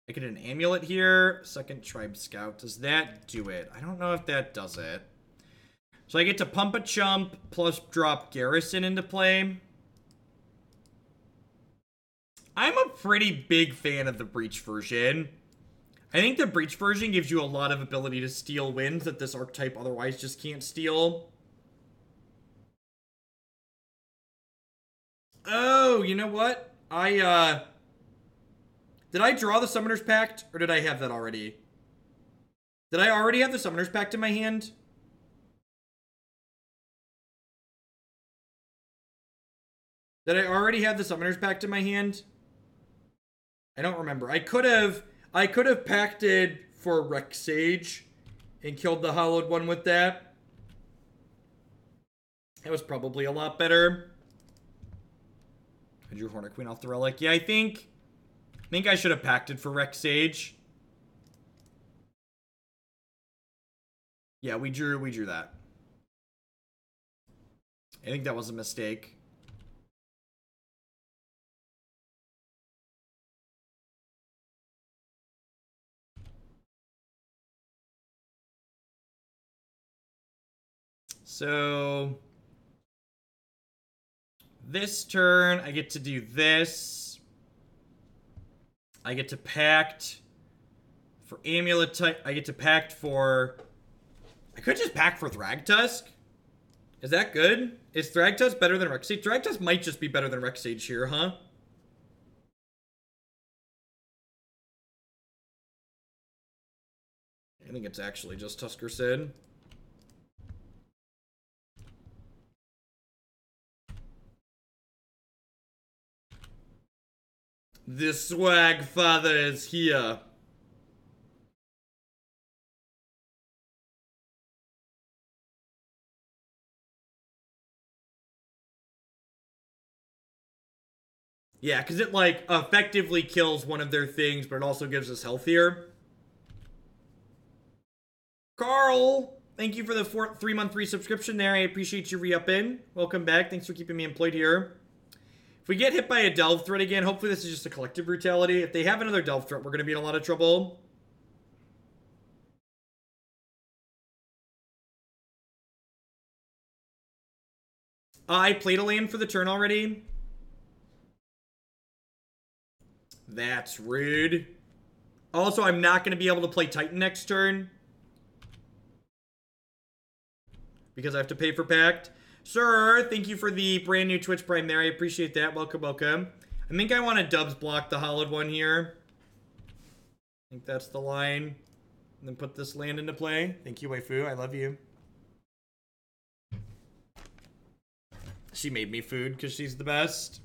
A: I get an Amulet here. Second Tribe Scout. Does that do it? I don't know if that does it. So I get to pump a chump plus drop Garrison into play. I'm a pretty big fan of the Breach version. I think the Breach version gives you a lot of ability to steal wins that this archetype otherwise just can't steal. Oh, you know what? Did I draw the Summoner's Pact, or did I have that already? Did I already have the Summoner's Pact in my hand? Did I already have the Summoner's Pact in my hand? I don't remember. I could have pacted for Reclamation Sage and killed the hollowed one with that. That was probably a lot better. I drew Hornet Queen off the Relic. Yeah, I think I should have pacted for Reclamation Sage. Yeah, we drew that. I think that was a mistake. So this turn, I get to do this. I get to pact for Amulet type. I get to pact for... I could just pact for Thragtusk. Is that good? Is Thragtusk better than Reclamation Sage? Thragtusk might just be better than Reclamation Sage here, huh? I think it's actually just Tusker Sid. The swag father is here. Yeah, because it, like, effectively kills one of their things, but it also gives us healthier. Carl, thank you for the 3-month resubscription there. I appreciate you re-upping. Welcome back. Thanks for keeping me employed here. If we get hit by a Delve Threat again, hopefully this is just a collective brutality. If they have another Delve Threat, we're going to be in a lot of trouble. I played a land for the turn already. That's rude. Also, I'm not going to be able to play Titan next turn, because I have to pay for Pact. Sir, thank you for the brand new Twitch Prime there. I appreciate that. Welcome, welcome. I think I want to Dubs block the hollowed one here. I think that's the line. And then put this land into play. Thank you, waifu. I love you. She made me food because she's the best.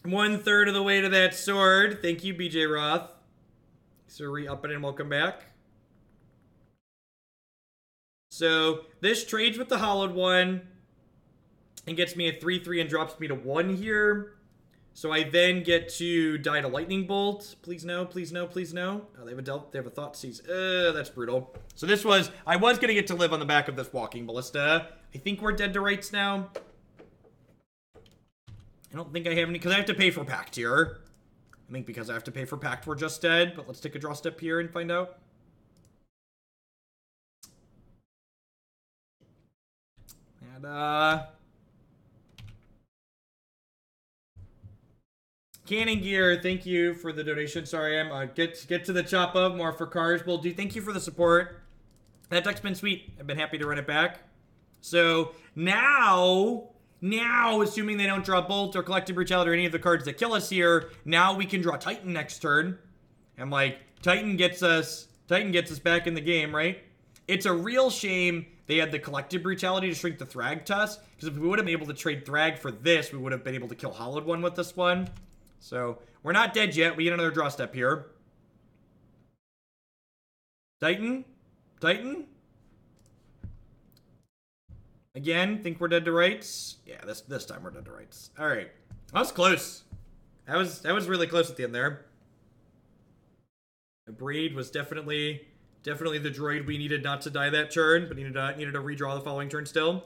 A: One-third of the way to that sword. Thank you, BJ Roth. So re-upping and welcome back. So this trades with the hollowed one and gets me a 3/3 and drops me to 1 here. So I then get to die to Lightning Bolt. Please no, please no, please no. Oh, they have a Thought Seize. That's brutal. So this was, I was going to get to live on the back of this Walking Ballista. I think we're dead to rights now. I don't think I have any, because I have to pay for Pact here. I think because I have to pay for Pact, we're just dead. But let's take a draw step here and find out. And, Canning Gear, thank you for the donation. Sorry, I'm get to the chop up more for cars. Well, dude, thank you for the support. That deck's been sweet. I've been happy to run it back. So now, assuming they don't draw Bolt or Collective Brutality or any of the cards that kill us here, now we can draw Titan next turn. And like, Titan gets us back in the game, right? It's a real shame they had the Collective Brutality to shrink the Thrag Tusk, because if we would have been able to trade Thrag for this, we would have been able to kill Hollowed One with this one. So, we're not dead yet. We get another draw step here. Titan? Again, think we're dead to rights? Yeah, this time we're dead to rights. Alright. That was close. That was really close at the end there. Abrade was definitely the droid we needed not to die that turn, but needed to redraw the following turn still.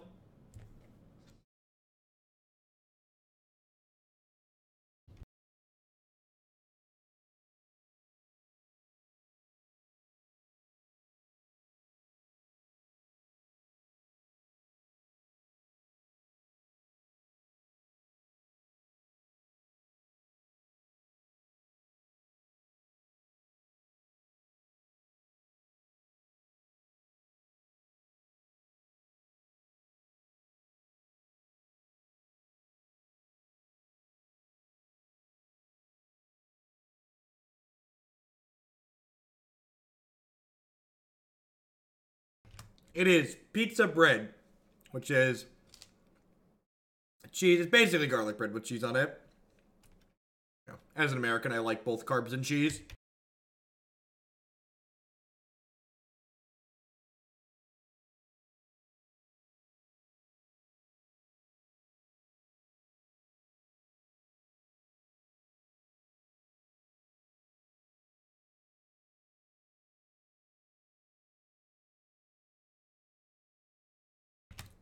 A: It is pizza bread, which is cheese. It's basically garlic bread with cheese on it. As an American, I like both carbs and cheese.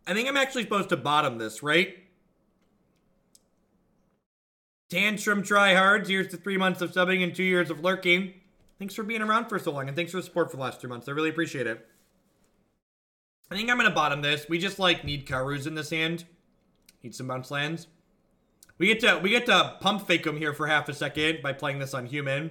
A: I think I'm actually supposed to bottom this, right? Tantrum tryhards, here's to 3 months of subbing and 2 years of lurking. Thanks for being around for so long, and thanks for the support for the last 3 months. I really appreciate it. I think I'm gonna bottom this. We just like need Karus in this hand. Need some bounce lands. We get to pump fake them here for half a second by playing this on human.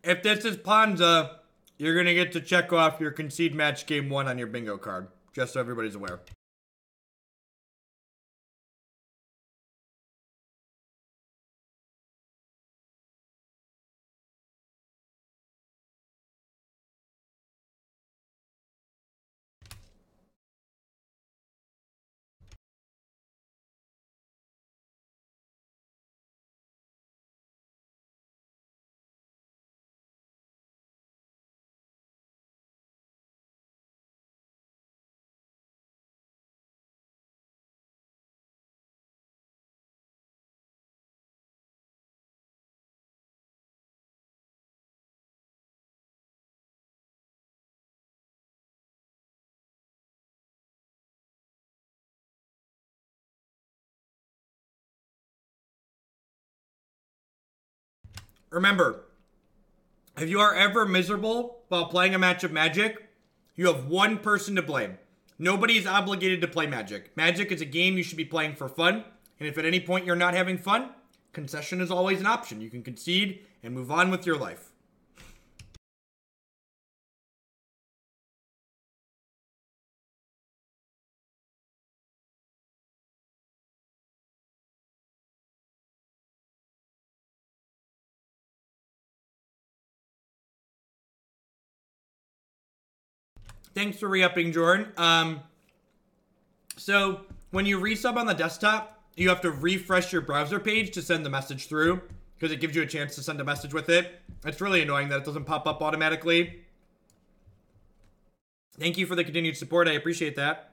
A: If this is Panza, you're going to get to check off your concede match game 1 on your bingo card. Just so everybody's aware. Remember, if you are ever miserable while playing a match of Magic, you have one person to blame. Nobody is obligated to play Magic. Magic is a game you should be playing for fun, and if at any point you're not having fun, concession is always an option. You can concede and move on with your life. Thanks for re-upping, Jordan. So when you resub on the desktop, you have to refresh your browser page to send the message through, because it gives you a chance to send a message with it. It's really annoying that it doesn't pop up automatically. Thank you for the continued support. I appreciate that.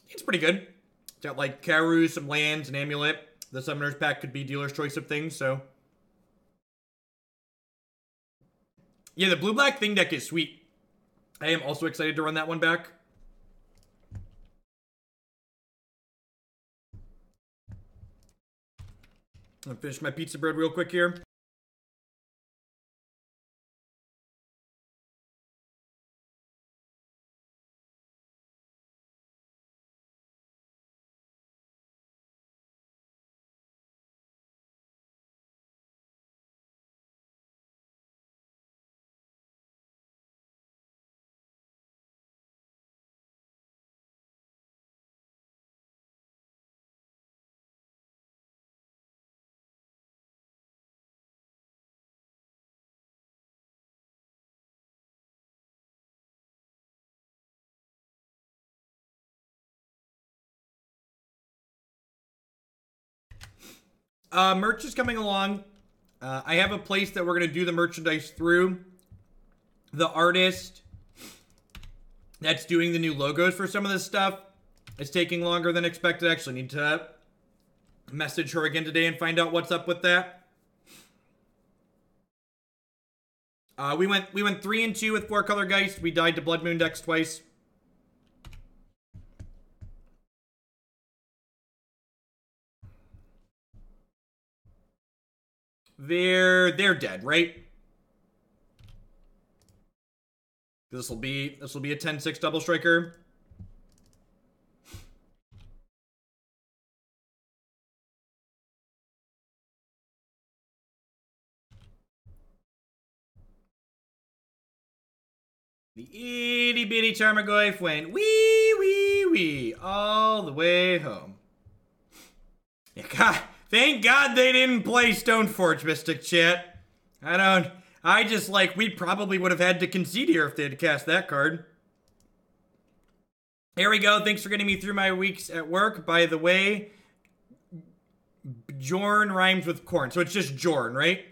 A: It's pretty good. It's got like Karu, some lands, an amulet. The Summoner's Pack could be dealer's choice of things, so. Yeah, the blue-black thing deck is sweet. I am also excited to run that one back. I'm gonna finish my pizza bread real quick here. Merch is coming along. I have a place that we're going to do the merchandise through. The artist that's doing the new logos for some of this stuff is taking longer than expected. I actually need to message her again today and find out what's up with that. We went 3-2 with 4-color Geist. We died to Blood Moon decks twice. They're dead, right? This will be a 10-6 double striker. The itty bitty Tarmogoyf went wee all the way home. Yeah, God, thank God they didn't play Stoneforge Mystic, chat. I just like, we probably would have had to concede here if they had cast that card. Here we go. Thanks for getting me through my weeks at work. By the way, Jorn rhymes with corn, so it's just Jorn, right?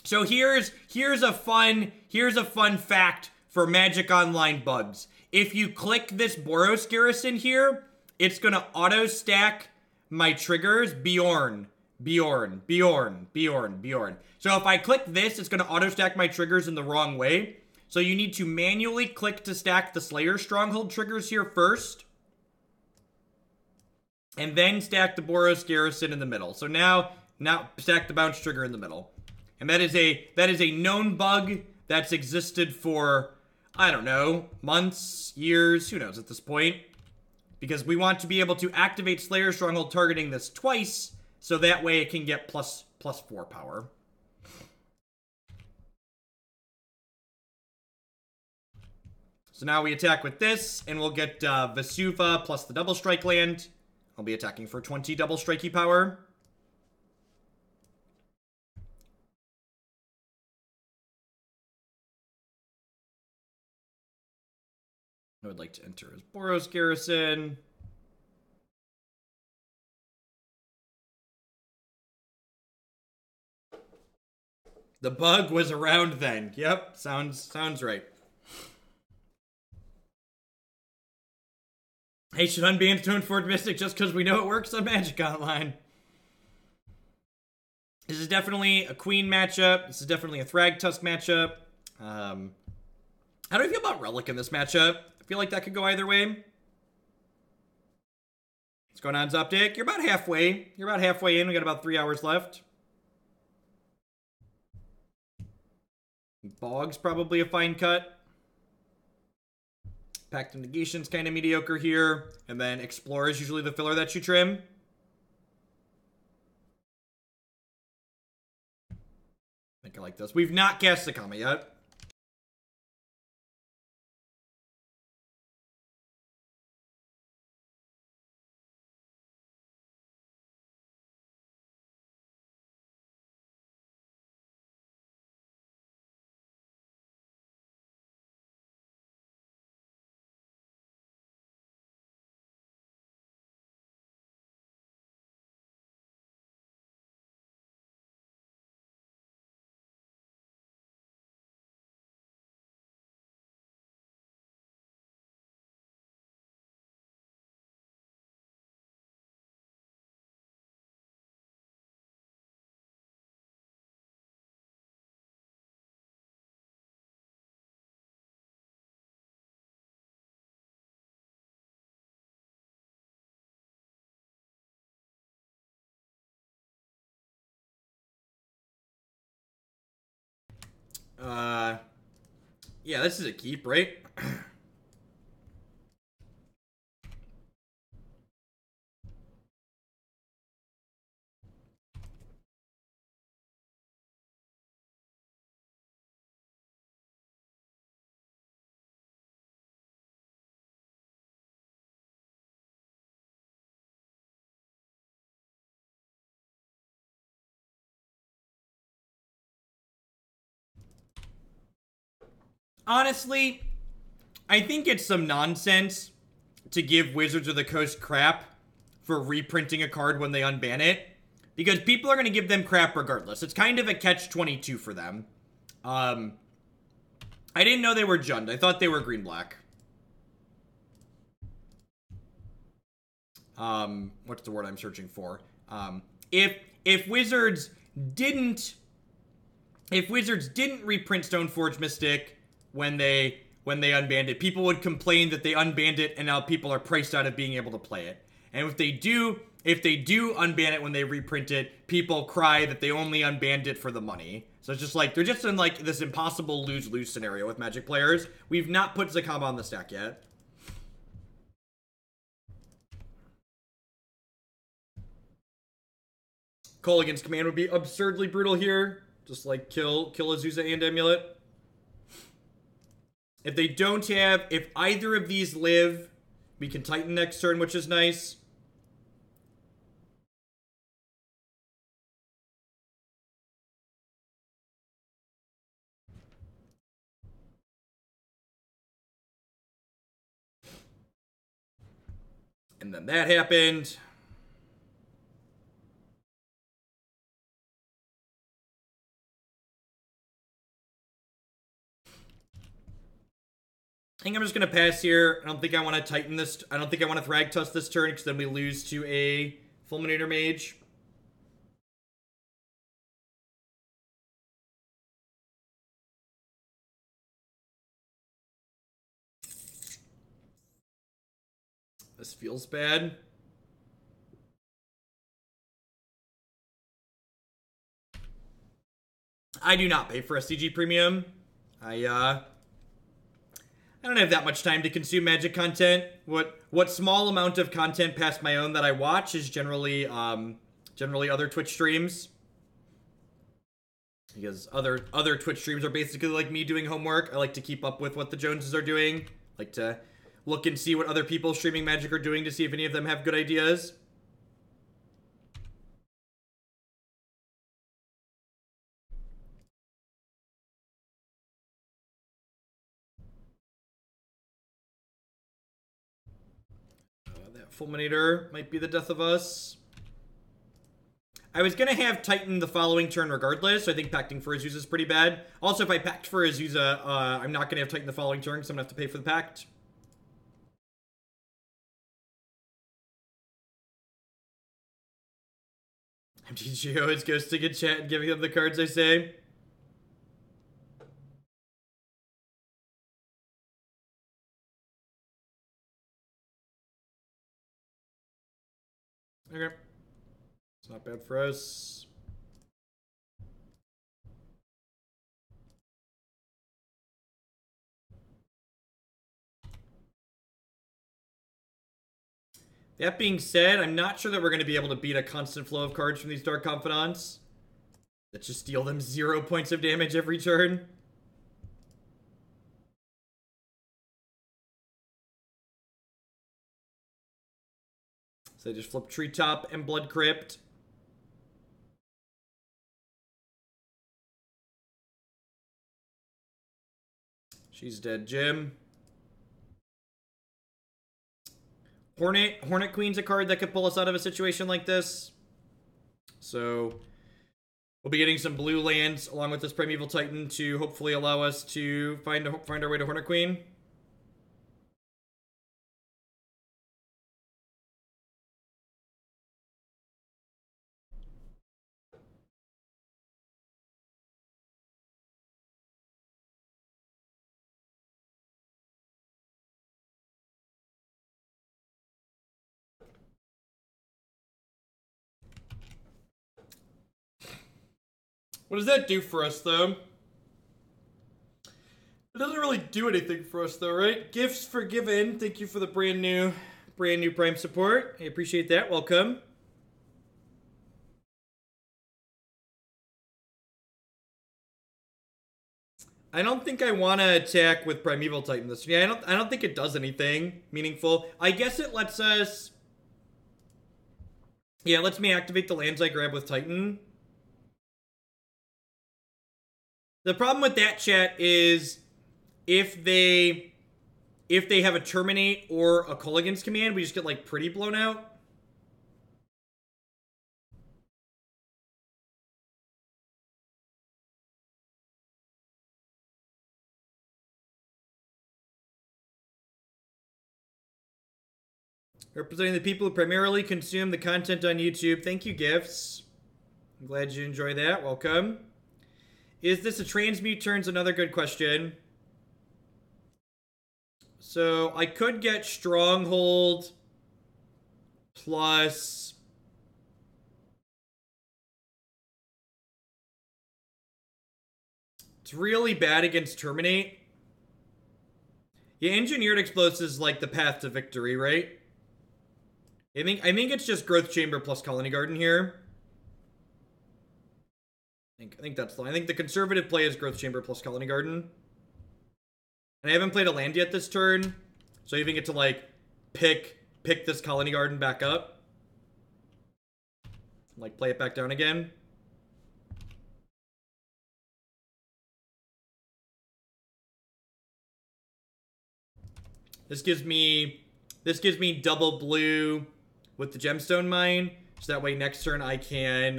A: So here's a fun fact for Magic Online bugs. If you click this Boros Garrison here, it's gonna auto stack my triggers Bjorn. So if I click this, it's gonna auto stack my triggers in the wrong way. So you need to manually click to stack the Slayers Stronghold triggers here first, and then stack the Boros Garrison in the middle. So now stack the bounce trigger in the middle. And that is a known bug that's existed for, I don't know, months, years, who knows at this point. Because we want to be able to activate Slayers Stronghold targeting this twice, so that way it can get plus 4 power. So now we attack with this, and we'll get Vesuva plus the double strike land. I'll be attacking for 20 double strikey power. I would like to enter as Boros Garrison. The bug was around then. Yep, sounds right. Hey, should unban Stoneforge Mystic just because we know it works on Magic Online. This is definitely a Queen matchup. This is definitely a Thragtusk matchup. How do I feel about Relic in this matchup? I feel like that could go either way. What's going on, Zoptic? You're about halfway. You're about halfway in. We got about 3 hours left. Bog's probably a fine cut. Pact of Negation's kind of mediocre here. And then Explorer is usually the filler that you trim. I think I like this. We've not cast Zacama yet. Yeah, this is a keep, right? Honestly, I think it's some nonsense to give Wizards of the Coast crap for reprinting a card when they unban it, because people are going to give them crap regardless. It's kind of a catch-22 for them. I didn't know they were Jund. I thought they were green-black. What's the word I'm searching for? If Wizards didn't reprint Stoneforge Mystic when they unbanned it, people would complain that they unbanned it and now people are priced out of being able to play it. And if they do unban it when they reprint it, people cry that they only unbanned it for the money. So it's just like, they're just in like this impossible lose-lose scenario with Magic players. We've not put Zacama on the stack yet. Call against command would be absurdly brutal here. Just like kill Azusa and Amulet. If they don't have, if either of these live, we can Titan next turn, which is nice. And then that happened. I think I'm just going to pass here. I don't think I want to Titan this. I don't think I want to Thragtusk this turn, because then we lose to a Fulminator Mage. This feels bad. I do not pay for SCG Premium. I don't have that much time to consume Magic content. What small amount of content past my own that I watch is generally other Twitch streams. Because other Twitch streams are basically like me doing homework. I like to keep up with what the Joneses are doing. I like to look and see what other people streaming Magic are doing to see if any of them have good ideas. That Fulminator might be the death of us. I was going to have Titan the following turn regardless, so I think pacting for Azusa is pretty bad. Also, if I pact for Azusa, I'm not going to have Titan the following turn, because I'm going to have to pay for the pact. MTGO is ghosting in chat and giving them the cards I say. Okay. It's not bad for us. That being said, I'm not sure that we're going to be able to beat a constant flow of cards from these Dark Confidants that just deal them 0 points of damage every turn. So they just flip Treetop and Blood Crypt. She's dead, Jim. Hornet Queen's a card that could pull us out of a situation like this. So we'll be getting some blue lands along with this Primeval Titan to hopefully allow us to find our way to Hornet Queen. What does that do for us, though? It doesn't really do anything for us though, right? Gifts forgiven. Thank you for the brand new Prime support. I appreciate that. Welcome. I don't think I want to attack with Primeval Titan this. Yeah, I don't think it does anything meaningful. I guess it lets us. Yeah, it lets me activate the lands I grab with Titan. The problem with that, chat, is if they have a Terminate or a Culligan's Command, we just get like pretty blown out. Representing the people who primarily consume the content on YouTube. Thank you, Gifts. I'm glad you enjoy that. Welcome. Is this a transmute turns? Another good question. So I could get Stronghold plus... It's really bad against Terminate. Yeah, Engineered Explosives is like the path to victory, right? I think it's just Growth Chamber plus Khalni Garden here. I think that's the line. I think the conservative play is Growth Chamber plus Khalni Garden. And I haven't played a land yet this turn, so I even get to like pick this Khalni Garden back up. Like play it back down again. This gives me double blue with the Gemstone Mine, so that way next turn I can,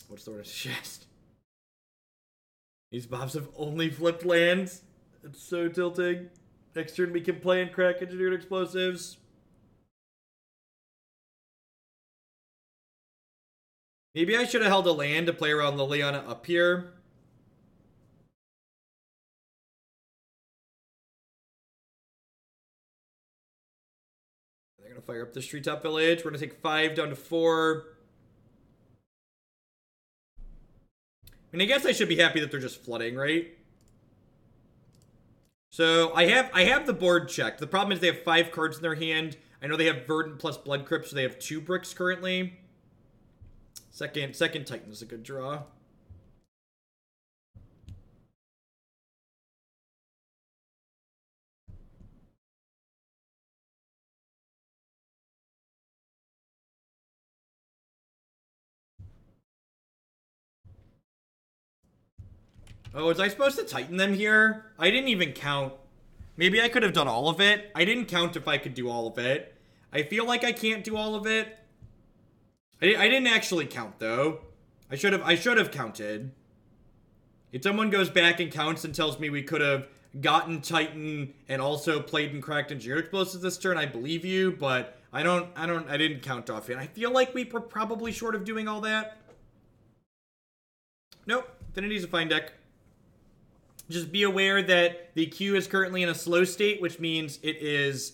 A: what's the word I suggest? These mobs have only flipped lands. It's so tilting. Next turn we can play and crack Engineered Explosives. Maybe I should have held a land to play around Liliana up here. They're going to fire up this treetop village. We're going to take 5 down to 4. I mean, I guess I should be happy that they're just flooding, right? So I have the board checked. The problem is they have 5 cards in their hand. I know they have Verdant plus Blood Crypt, so they have 2 bricks currently. Second Titan is a good draw. Oh, was I supposed to Titan them here? I didn't even count. Maybe I could have done all of it. I didn't count if I could do all of it. I feel like I can't do all of it. I didn't actually count, though. I should have counted. If someone goes back and counts and tells me we could have gotten Titan and also played and cracked Engineered Explosives this turn, I believe you, but I didn't count off it. I feel like we were probably short of doing all that. Nope. Infinity's a fine deck. Just be aware that the queue is currently in a slow state, which means it is,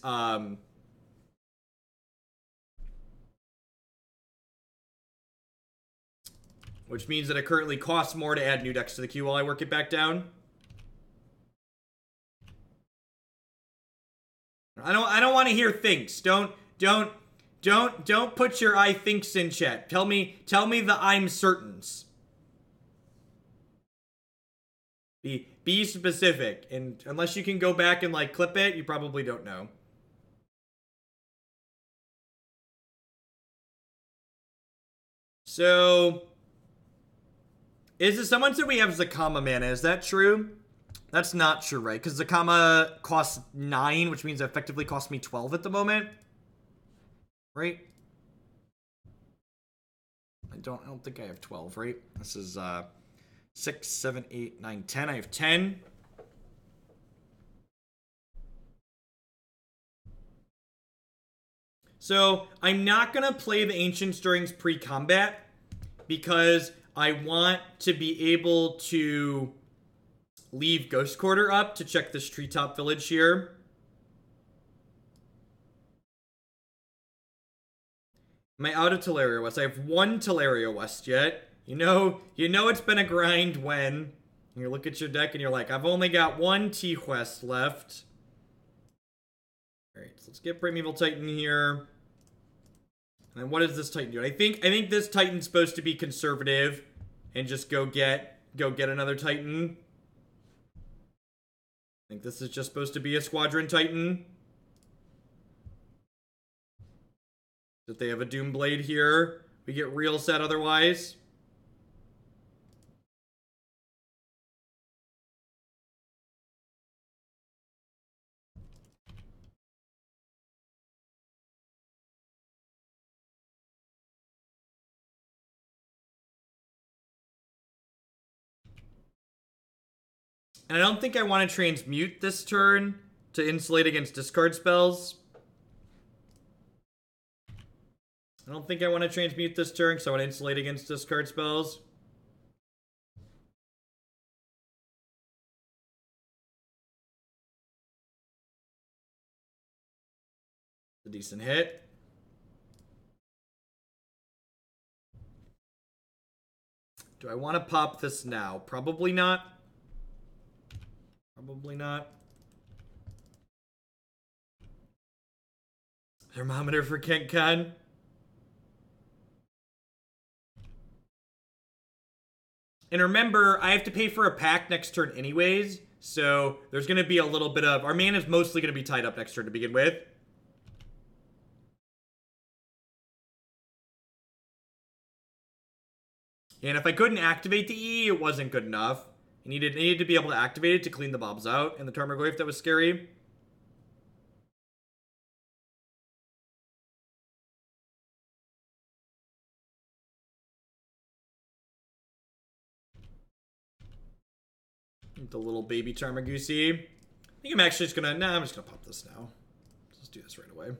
A: which means that it currently costs more to add new decks to the queue while I work it back down. I don't want to hear thinks. Don't put your I thinks in chat. Tell me the I'm certains. Be specific, and unless you can go back and like clip it, you probably don't know. So, someone said we have Zacama mana, is that true? That's not true, right? Because Zacama costs 9, which means it effectively costs me 12 at the moment. Right? I don't think I have 12, right? This is, 6, 7, 8, 9, 10. I have 10. So, I'm not going to play the Ancient Stirrings pre-combat because I want to be able to leave Ghost Quarter up to check this treetop village here. Am I out of Tolaria West? I have 1 Tolaria West yet. You know it's been a grind when You look at your deck and you're like, I've only got one T-Quest left. Alright, so let's get Primeval Titan here. And what does this Titan do? I think this Titan's supposed to be conservative and just go get another Titan. I think this is just supposed to be a Squadron Titan. If they have a Doomblade here, we get real set otherwise. And I don't think I want to transmute this turn to insulate against discard spells. I don't think I want to transmute this turn because I want to insulate against discard spells. A decent hit. Do I want to pop this now? Probably not. Probably not. Thermometer for Kent Khan. And remember, I have to pay for a pack next turn anyways, so there's going to be a little bit of... Our mana is mostly going to be tied up next turn to begin with. And if I couldn't activate the E, it wasn't good enough. I needed to be able to activate it to clean the mobs out in the Tarmogoyf. That was scary. The little baby Tarmogoyf. I think I'm actually just gonna... Nah, I'm just gonna pop this now. Let's do this right away.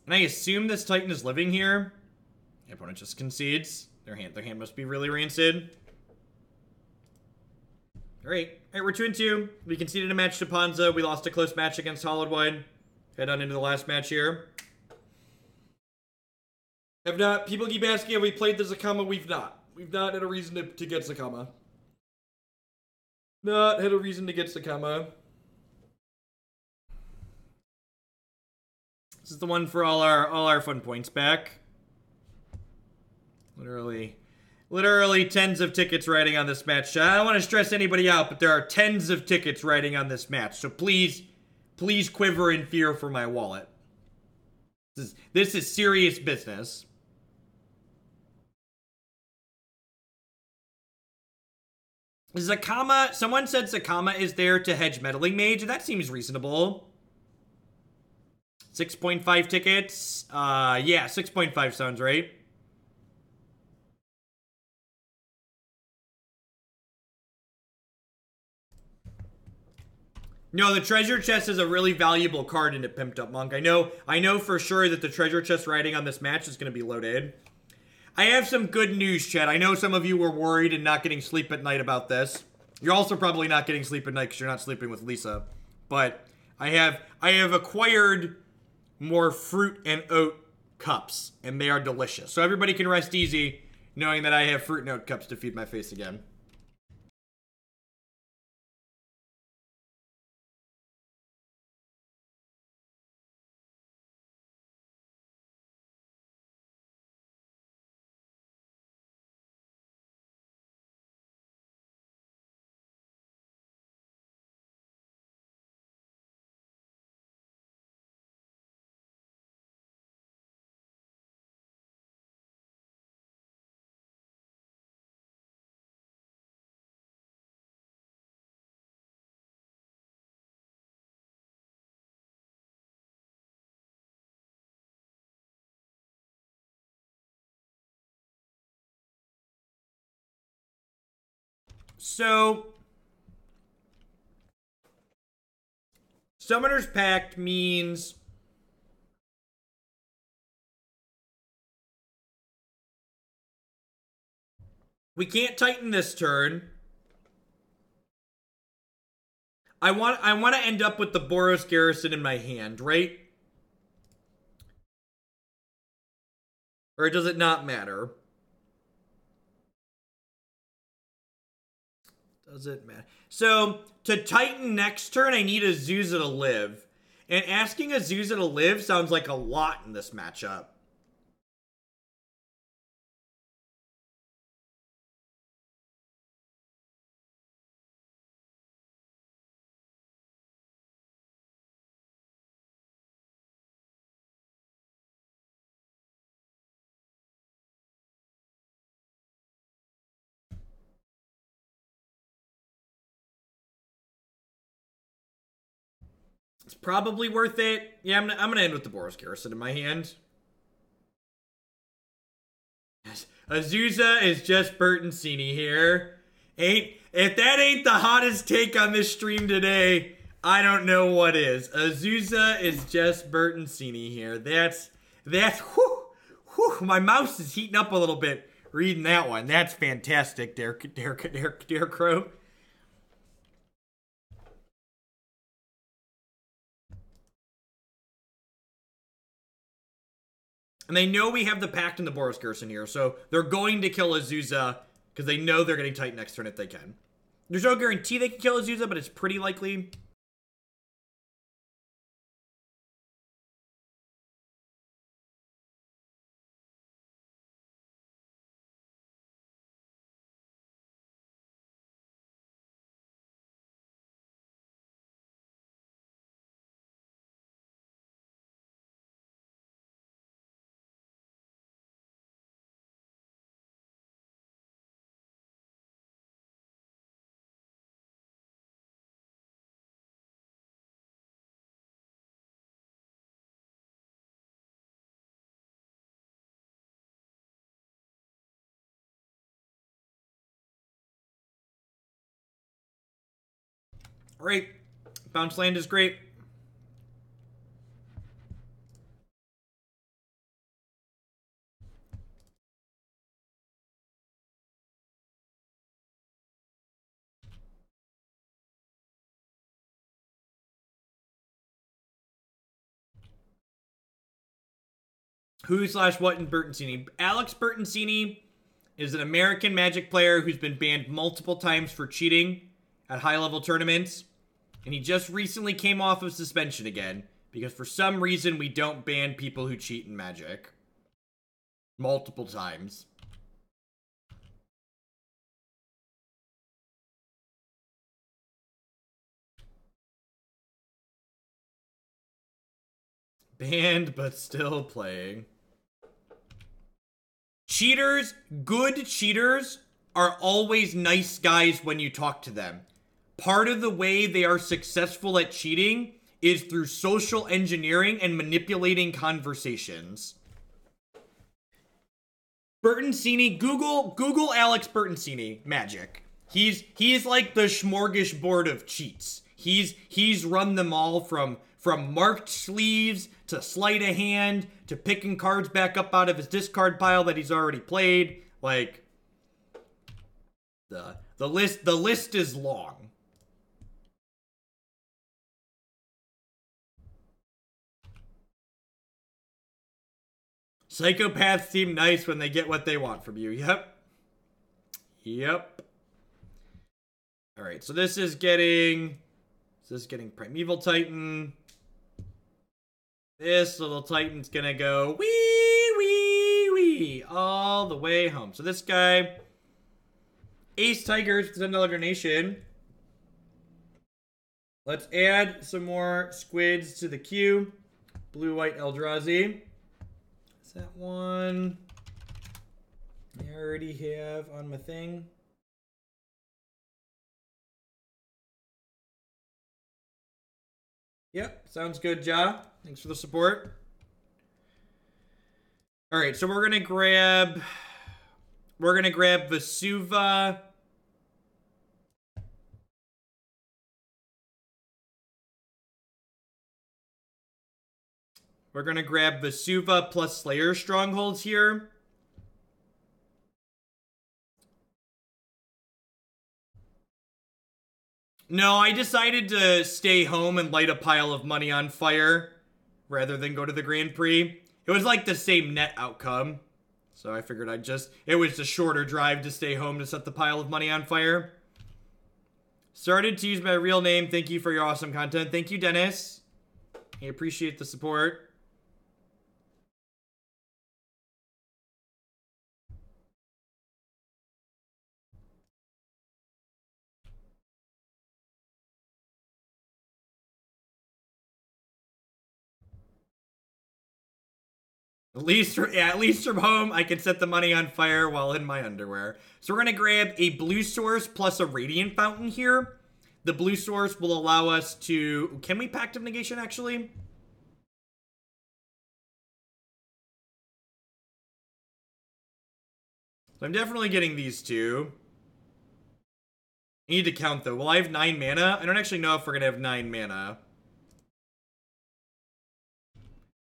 A: And I assume this Titan is living here. The opponent just concedes. Their hand must be really rancid. Alright, we're 2-2. We conceded a match to Panza. We lost a close match against Hollowwood. Head on into the last match here. Have not. People keep asking, have we played the Zacama? We've not. We've not had a reason to get Zacama. Not had a reason to get Zacama. This is the one for all our fun points back. Literally tens of tickets riding on this match. I don't want to stress anybody out, but there are tens of tickets riding on this match. So please quiver in fear for my wallet. This is serious business. Zacama, someone said Zacama is there to hedge Meddling Mage. That seems reasonable. 6.5 tickets. Yeah, 6.5 sounds right. No, the treasure chest is a really valuable card into Pimped Up Monk. I know for sure that the treasure chest riding on this match is going to be loaded. I have some good news, chat. I know some of you were worried and not getting sleep at night about this. You're also probably not getting sleep at night because you're not sleeping with Lisa. But I have acquired more fruit and oat cups, and they are delicious. So everybody can rest easy knowing that I have fruit and oat cups to feed my face again. So, Summoner's Pact means we can't Titan this turn. I want to end up with the Boros Garrison in my hand, right? Or does it not matter? Does it matter? So, to Titan next turn, I need Azusa to live. And asking Azusa to live sounds like a lot in this matchup. It's probably worth it. Yeah, I'm gonna end with the Boros Garrison in my hand. Azusa is just Bertoncini here. If that ain't the hottest take on this stream today, I don't know what is. Azusa is just Bertoncini here. That's whew, my mouse is heating up a little bit reading that one. That's fantastic, Dare Crow. And they know we have the Pact and the Boros Garrison here, so they're going to kill Azusa because they know they're getting Titan next turn if they can. There's no guarantee they can kill Azusa, but it's pretty likely. Great. Bounce land is great. Who/what in Bertoncini? Alex Bertoncini is an American Magic player who's been banned multiple times for cheating at high-level tournaments. And he just recently came off of suspension again, because for some reason we don't ban people who cheat in Magic. Multiple times. Banned, but still playing. Cheaters, good cheaters, are always nice guys when you talk to them. Part of the way they are successful at cheating is through social engineering and manipulating conversations. Bertoncini, Google Alex Bertoncini Magic. He's like the smorgasbord of cheats. He's run them all from marked sleeves to sleight of hand to picking cards back up out of his discard pile that he's already played. Like the list is long. Psychopaths seem nice when they get what they want from you. Yep. Alright, so this is getting Primeval Titan. This little Titan's gonna go wee all the way home. So this guy, Ace Tigers, with $10 donation. Let's add some more squids to the queue. Blue-white Eldrazi. Is that one I already have on my thing? Yep, sounds good, Ja. Thanks for the support. All right, so we're gonna grab Vesuva. We're gonna grab Vesuva plus Slayers Strongholds here. No, I decided to stay home and light a pile of money on fire rather than go to the Grand Prix. It was like the same net outcome. So I figured it was a shorter drive to stay home to set the pile of money on fire. Started to use my real name. Thank you for your awesome content. Thank you, Dennis. I appreciate the support. At least from home, I can set the money on fire while in my underwear. So we're going to grab a blue source plus a radiant fountain here. The blue source will allow us to... Can we Pact of Negation, actually? So I'm definitely getting these two. I need to count, though. Will I have 9 mana? I don't actually know if we're going to have 9 mana.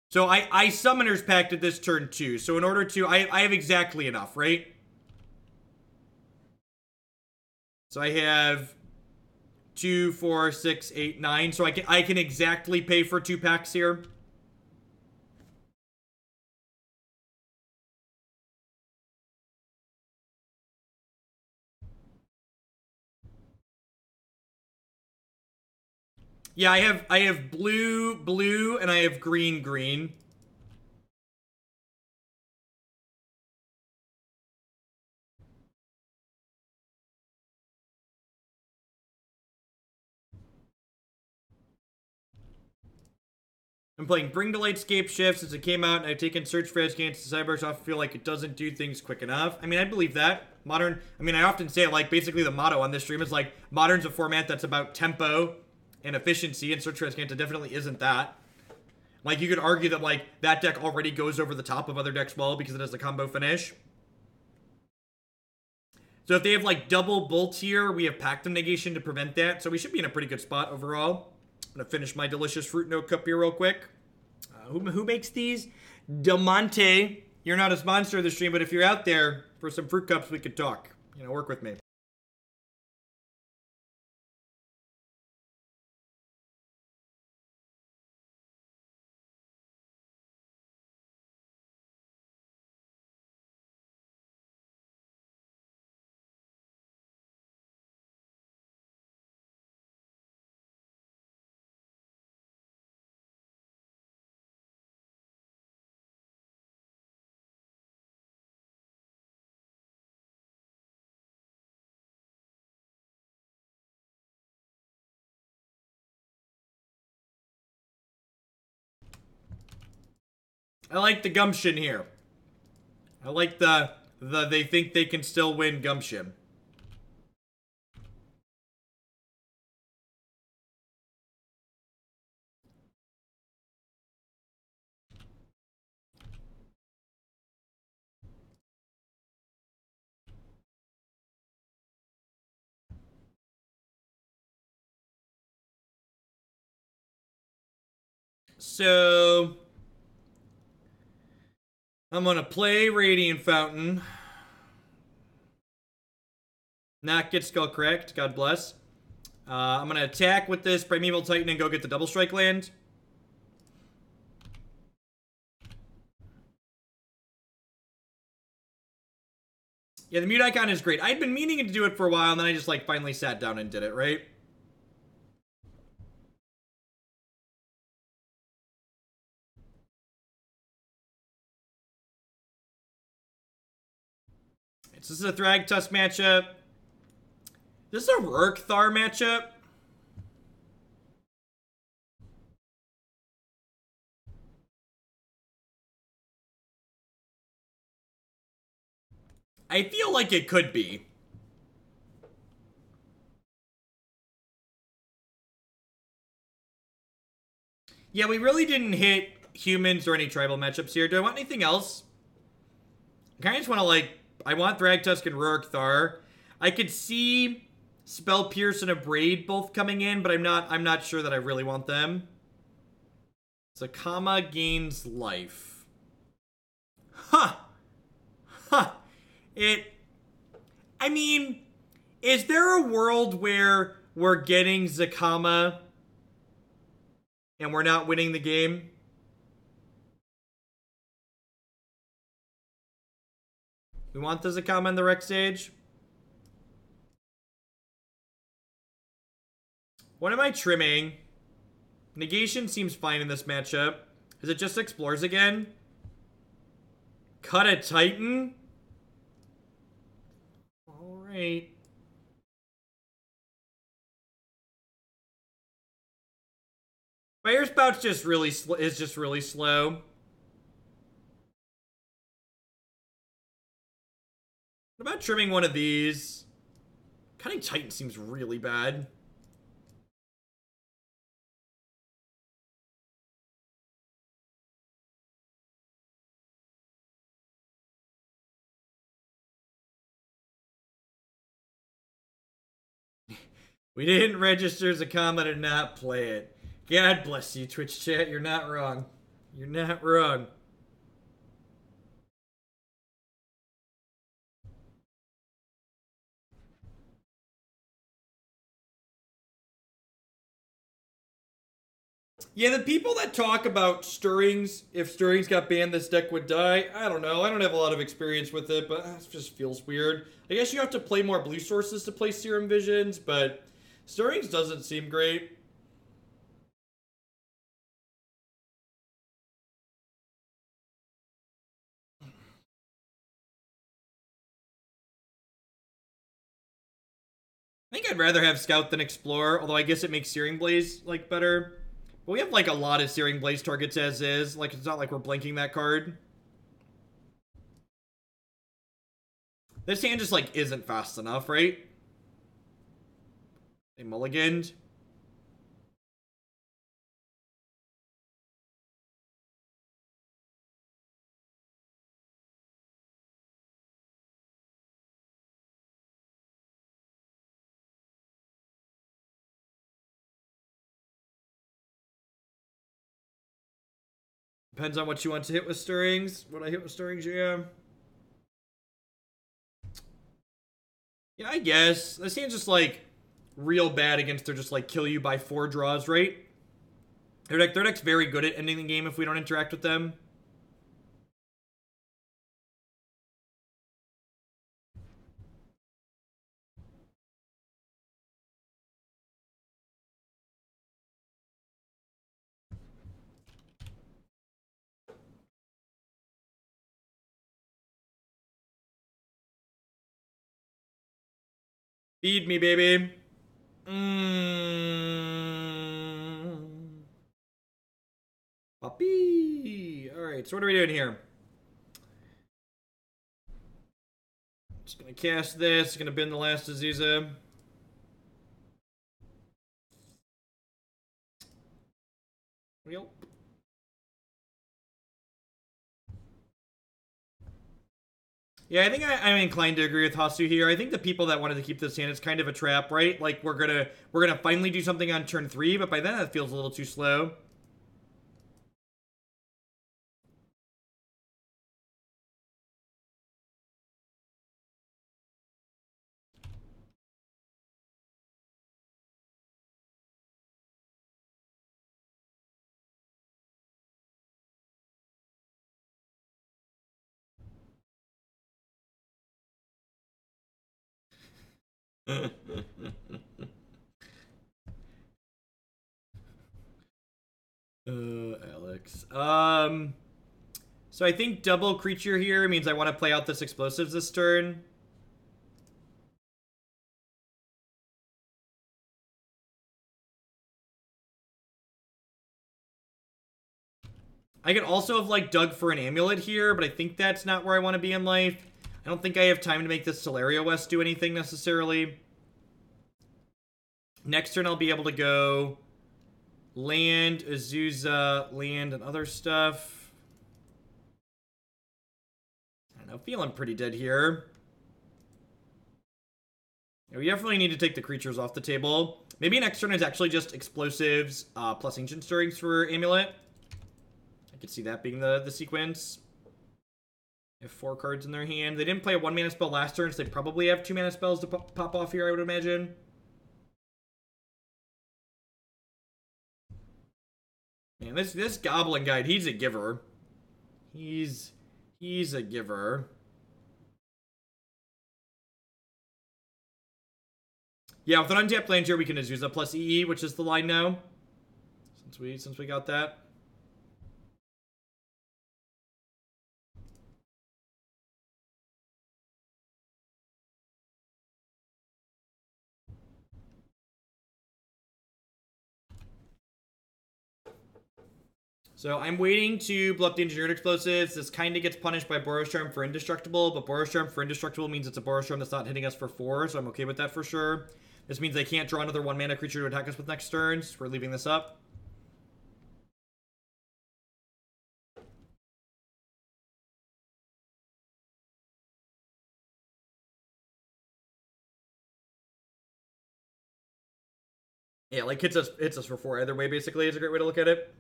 A: So I Summoner's Pacted this turn, too. So in order to... I have exactly enough, right? So I have 2, 4, 6, 8, 9. So I can exactly pay for 2 packs here. Yeah, I have blue, and I have green. I'm playing Bring to Light Scape Shift since it came out, and I've taken Search for Edge against the Cyber, so I feel like it doesn't do things quick enough. I mean, I believe that. Modern, I mean, I often say, like, basically the motto on this stream is, like, Modern's a format that's about tempo and efficiency, and Search for Edge definitely isn't that. Like, you could argue that, like, that deck already goes over the top of other decks well because it has the combo finish. So if they have, like, double Bolt here, we have Pact of Negation to prevent that, so we should be in a pretty good spot overall. I'm gonna finish my delicious fruit no cup here real quick. Who makes these? Demonte. You're not a sponsor of the stream, but if you're out there for some fruit cups, we could talk. You know, work with me. I like the gumption here. I like the they think they can still win gumption. So I'm gonna play Radiant Fountain. Not get Skull Cracked, God bless. I'm gonna attack with this Primeval Titan and go get the double strike land. Yeah, the mute icon is great. I'd been meaning to do it for a while, and then I just, like, finally sat down and did it, right? This is a Thragtusk matchup. This is a Ruric Thar matchup. I feel like it could be. Yeah, we really didn't hit humans or any tribal matchups here. Do I want anything else? I kind of just want to, like... I want Thragtusk and Ruric Thar. I could see Spell Pierce and Abrade both coming in, but I'm not sure that I really want them. Zacama gains life. Huh. Huh. I mean, Is there a world where we're getting Zacama and we're not winning the game? We want the Zacama and the Rec Sage. What am I trimming? Negation seems fine in this matchup. Is it just Explores again? Cut a Titan? Alright. Firespout's just really is just really slow. What about trimming one of these? Cutting Titan seems really bad. We didn't register Zacama to not play it. God bless you, Twitch chat. You're not wrong. You're not wrong. Yeah, the people that talk about Stirrings, if Stirrings got banned, this deck would die. I don't know. I don't have a lot of experience with it, but it just feels weird. I guess you have to play more blue sources to play Serum Visions, but Stirrings doesn't seem great. I think I'd rather have Scout than Explore, although I guess it makes Searing Blaze, like, better. But we have, like, a lot of Searing Blaze targets as is. Like, it's not like we're blanking that card. This hand just, like, isn't fast enough, right? They mulliganed. Depends on what you want to hit with Stirrings. What I hit with Stirrings, yeah. Yeah, I guess. This hand's just, like, real bad against their just, like, kill you by 4 draws, right? Their deck's very good at ending the game if we don't interact with them. Feed me, baby. Puppy. Alright, so what are we doing here? Just gonna cast this. Gonna bin the last Azusa. Yep. Yeah, I think I'm inclined to agree with Hasu here. I think the people that wanted to keep this hand, it's kind of a trap, right? Like, we're gonna finally do something on turn 3, but by then that feels a little too slow. Alex. So I think double creature here means I want to play out this explosives this turn. I could also have, like, dug for an amulet here, but I think that's not where I want to be in life. I don't think I have time to make this Tolaria West do anything necessarily. Next turn I'll be able to go land, Azusa, land, and other stuff. I don't know, feeling pretty dead here. Yeah, we definitely need to take the creatures off the table. Maybe next turn is actually just explosives plus ancient stirrings for amulet. I could see that being the sequence. They have 4 cards in their hand. They didn't play a 1-mana spell last turn, so they probably have 2-mana spells to pop off here, I would imagine. Man, this Goblin Guide, he's a giver. He's a giver. Yeah, with an untapped land here, we can Azusa plus EE, which is the line now. Since we got that. So I'm waiting to blow up the Engineered Explosives. This kind of gets punished by Boros Charm for Indestructible, but Boros Charm for Indestructible means it's a Boros Charm that's not hitting us for 4, so I'm okay with that for sure. This means they can't draw another 1-mana creature to attack us with next turn, so we're leaving this up. Yeah, like hits us for 4 either way, basically, is a great way to look at it.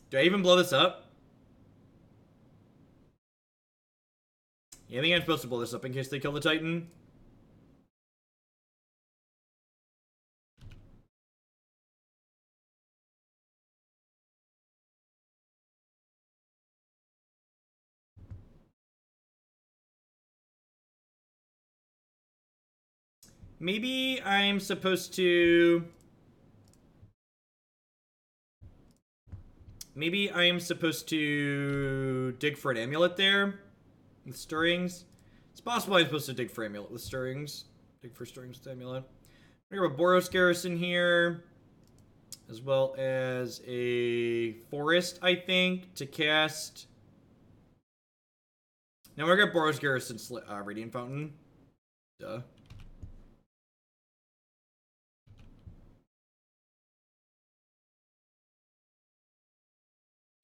A: Do I even blow this up? Yeah, I think I'm supposed to blow this up in case they kill the Titan. Maybe I'm supposed to... Maybe I am supposed to dig for an amulet there with stirrings. It's possible I'm supposed to dig for amulet with stirrings. Dig for stirrings with amulet. We have a Boros Garrison here, as well as a forest, I think, to cast. Now we're gonna Boros Garrison Radiant Fountain. Duh.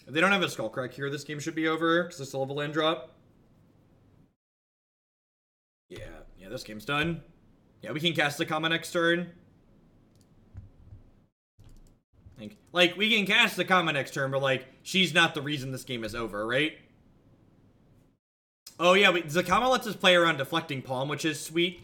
A: If they don't have a Skullcrack here, this game should be over, because they still have a land drop. Yeah, this game's done. Yeah, we can cast Zacama next turn. Like, we can cast Zacama next turn, but, like, she's not the reason this game is over, right? Oh, yeah, Zacama lets us play around Deflecting Palm, which is sweet.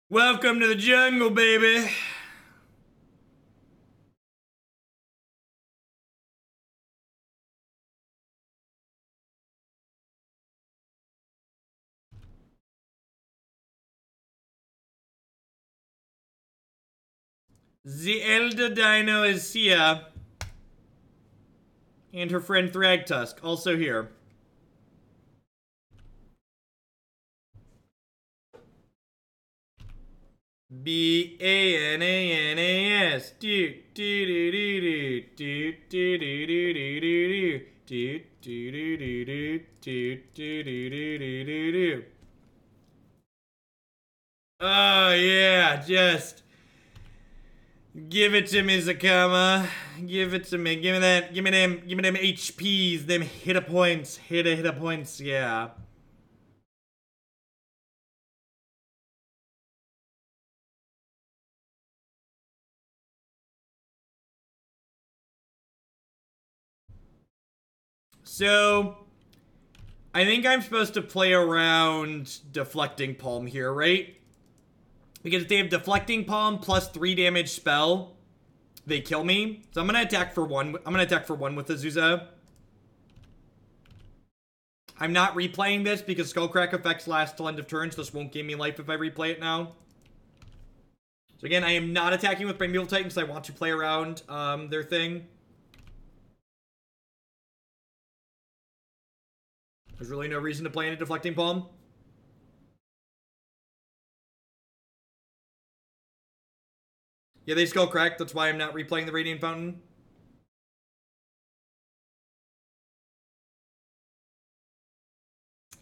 A: Welcome to the jungle, baby. The Elder Dino is here. And her friend Thragtusk, also here. B-A-N-A-N-A-S. Do do do do do do do do do do do do do do do do do do do. Oh yeah, just give it to me, Zacama. Give it to me. Give me that. Give me them HPs, them hit points. Hit points, yeah. So, I think I'm supposed to play around Deflecting Palm here, right? Because if they have Deflecting Palm plus 3 damage spell, they kill me. So I'm gonna attack for 1. I'm gonna attack for 1 with Azusa. I'm not replaying this because Skullcrack effects last till end of turn, so this won't gain me life if I replay it now. So again, I am not attacking with Primeval Titan because I want to play around their thing. There's really no reason to play into Deflecting Palm. Yeah, they Skullcrack. That's why I'm not replaying the Radiant Fountain.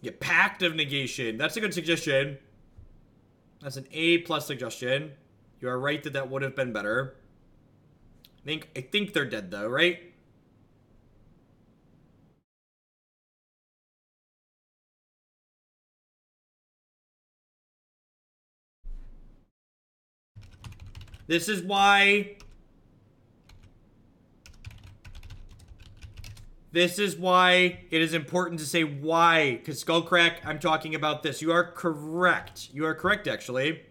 A: Yeah, Pact of Negation. That's a good suggestion. That's an A+ suggestion. You are right that that would have been better. I think they're dead though, right? This is why it is important to say why, because Skullcrack, I'm talking about this. You are correct. You are correct, actually.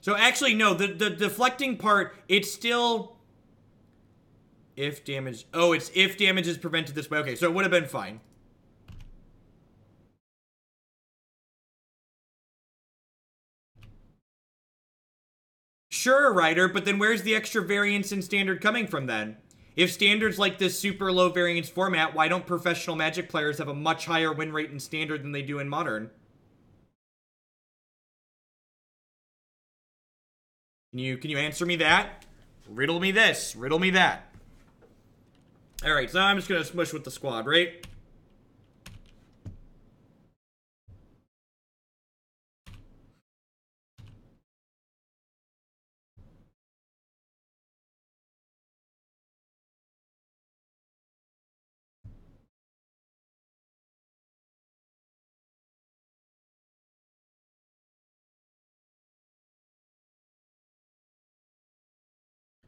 A: So, actually, no, the deflecting part, it's still... If damage... Oh, it's if damage is prevented this way. Okay, so it would have been fine. Sure, Ryder, but then where's the extra variance in Standard coming from then? If Standard's like this super low variance format, why don't professional Magic players have a much higher win rate in Standard than they do in Modern? Can you answer me that? Riddle me this. Riddle me that. Alright, so I'm just gonna smush with the squad, right?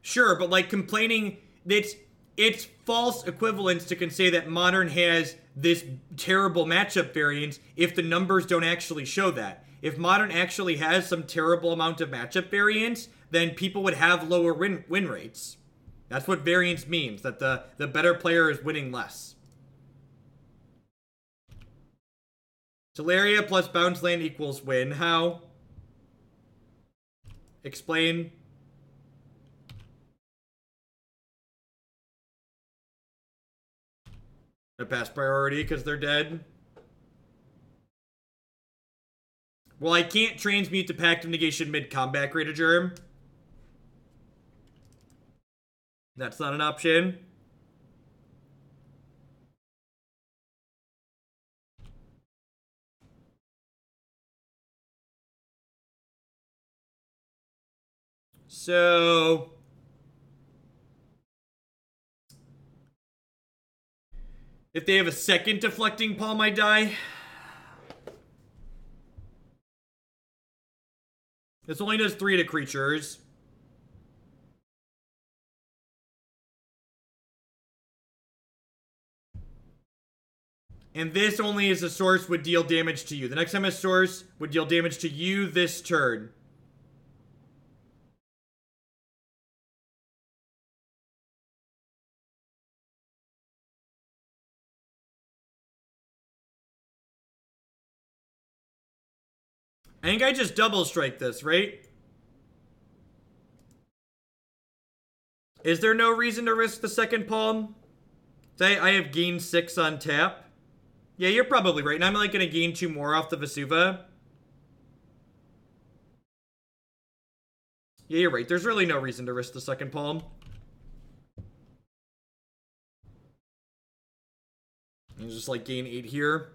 A: Sure, but like complaining, it's false equivalence to say that Modern has this terrible matchup variance if the numbers don't actually show that. If Modern actually has some terrible amount of matchup variance, then people would have lower win rates. That's what variance means, that the better player is winning less. Tolaria plus bounce land equals win. How? Explain. A pass priority because they're dead. Well, I can't transmute the Pact of Negation mid-combat, Greater Germ. That's not an option. So... if they have a second Deflecting Palm, I die. This only does 3 to creatures. And this only as a source would deal damage to you. The next time a source would deal damage to you this turn. I think I just double strike this, right? Is there no reason to risk the second palm? I have gained 6 on tap. Yeah, you're probably right. And I'm like going to gain 2 more off the Vesuva. Yeah, you're right. There's really no reason to risk the second palm. You just like gain 8 here.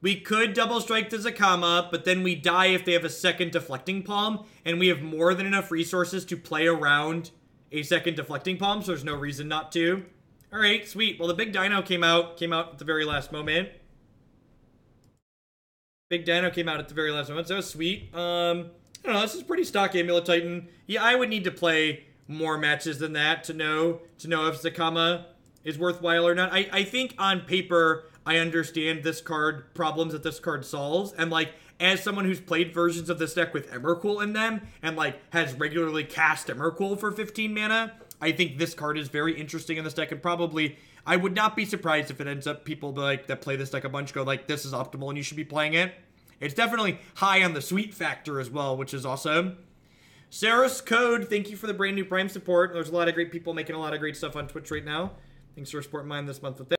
A: We could double strike the Zacama, but then we die if they have a second Deflecting Palm, and we have more than enough resources to play around a second Deflecting Palm, so there's no reason not to. Alright, sweet. Well, the big dino came out at the very last moment. Big dino came out at the very last moment, so sweet. I don't know, this is pretty stock Amulet Titan. Yeah, I would need to play more matches than that to know if Zacama is worthwhile or not. I think on paper, I understand this card problems that this card solves, and like as someone who's played versions of this deck with Emrakul in them and like has regularly cast Emrakul for 15 mana, I think this card is very interesting in this deck, and probably I would not be surprised if it ends up people like that play this deck a bunch go like, this is optimal and you should be playing it. It's definitely high on the sweet factor as well, which is awesome. Saros Code, thank you for the brand new Prime support. There's a lot of great people making a lot of great stuff on Twitch right now. Thanks for supporting mine this month with that.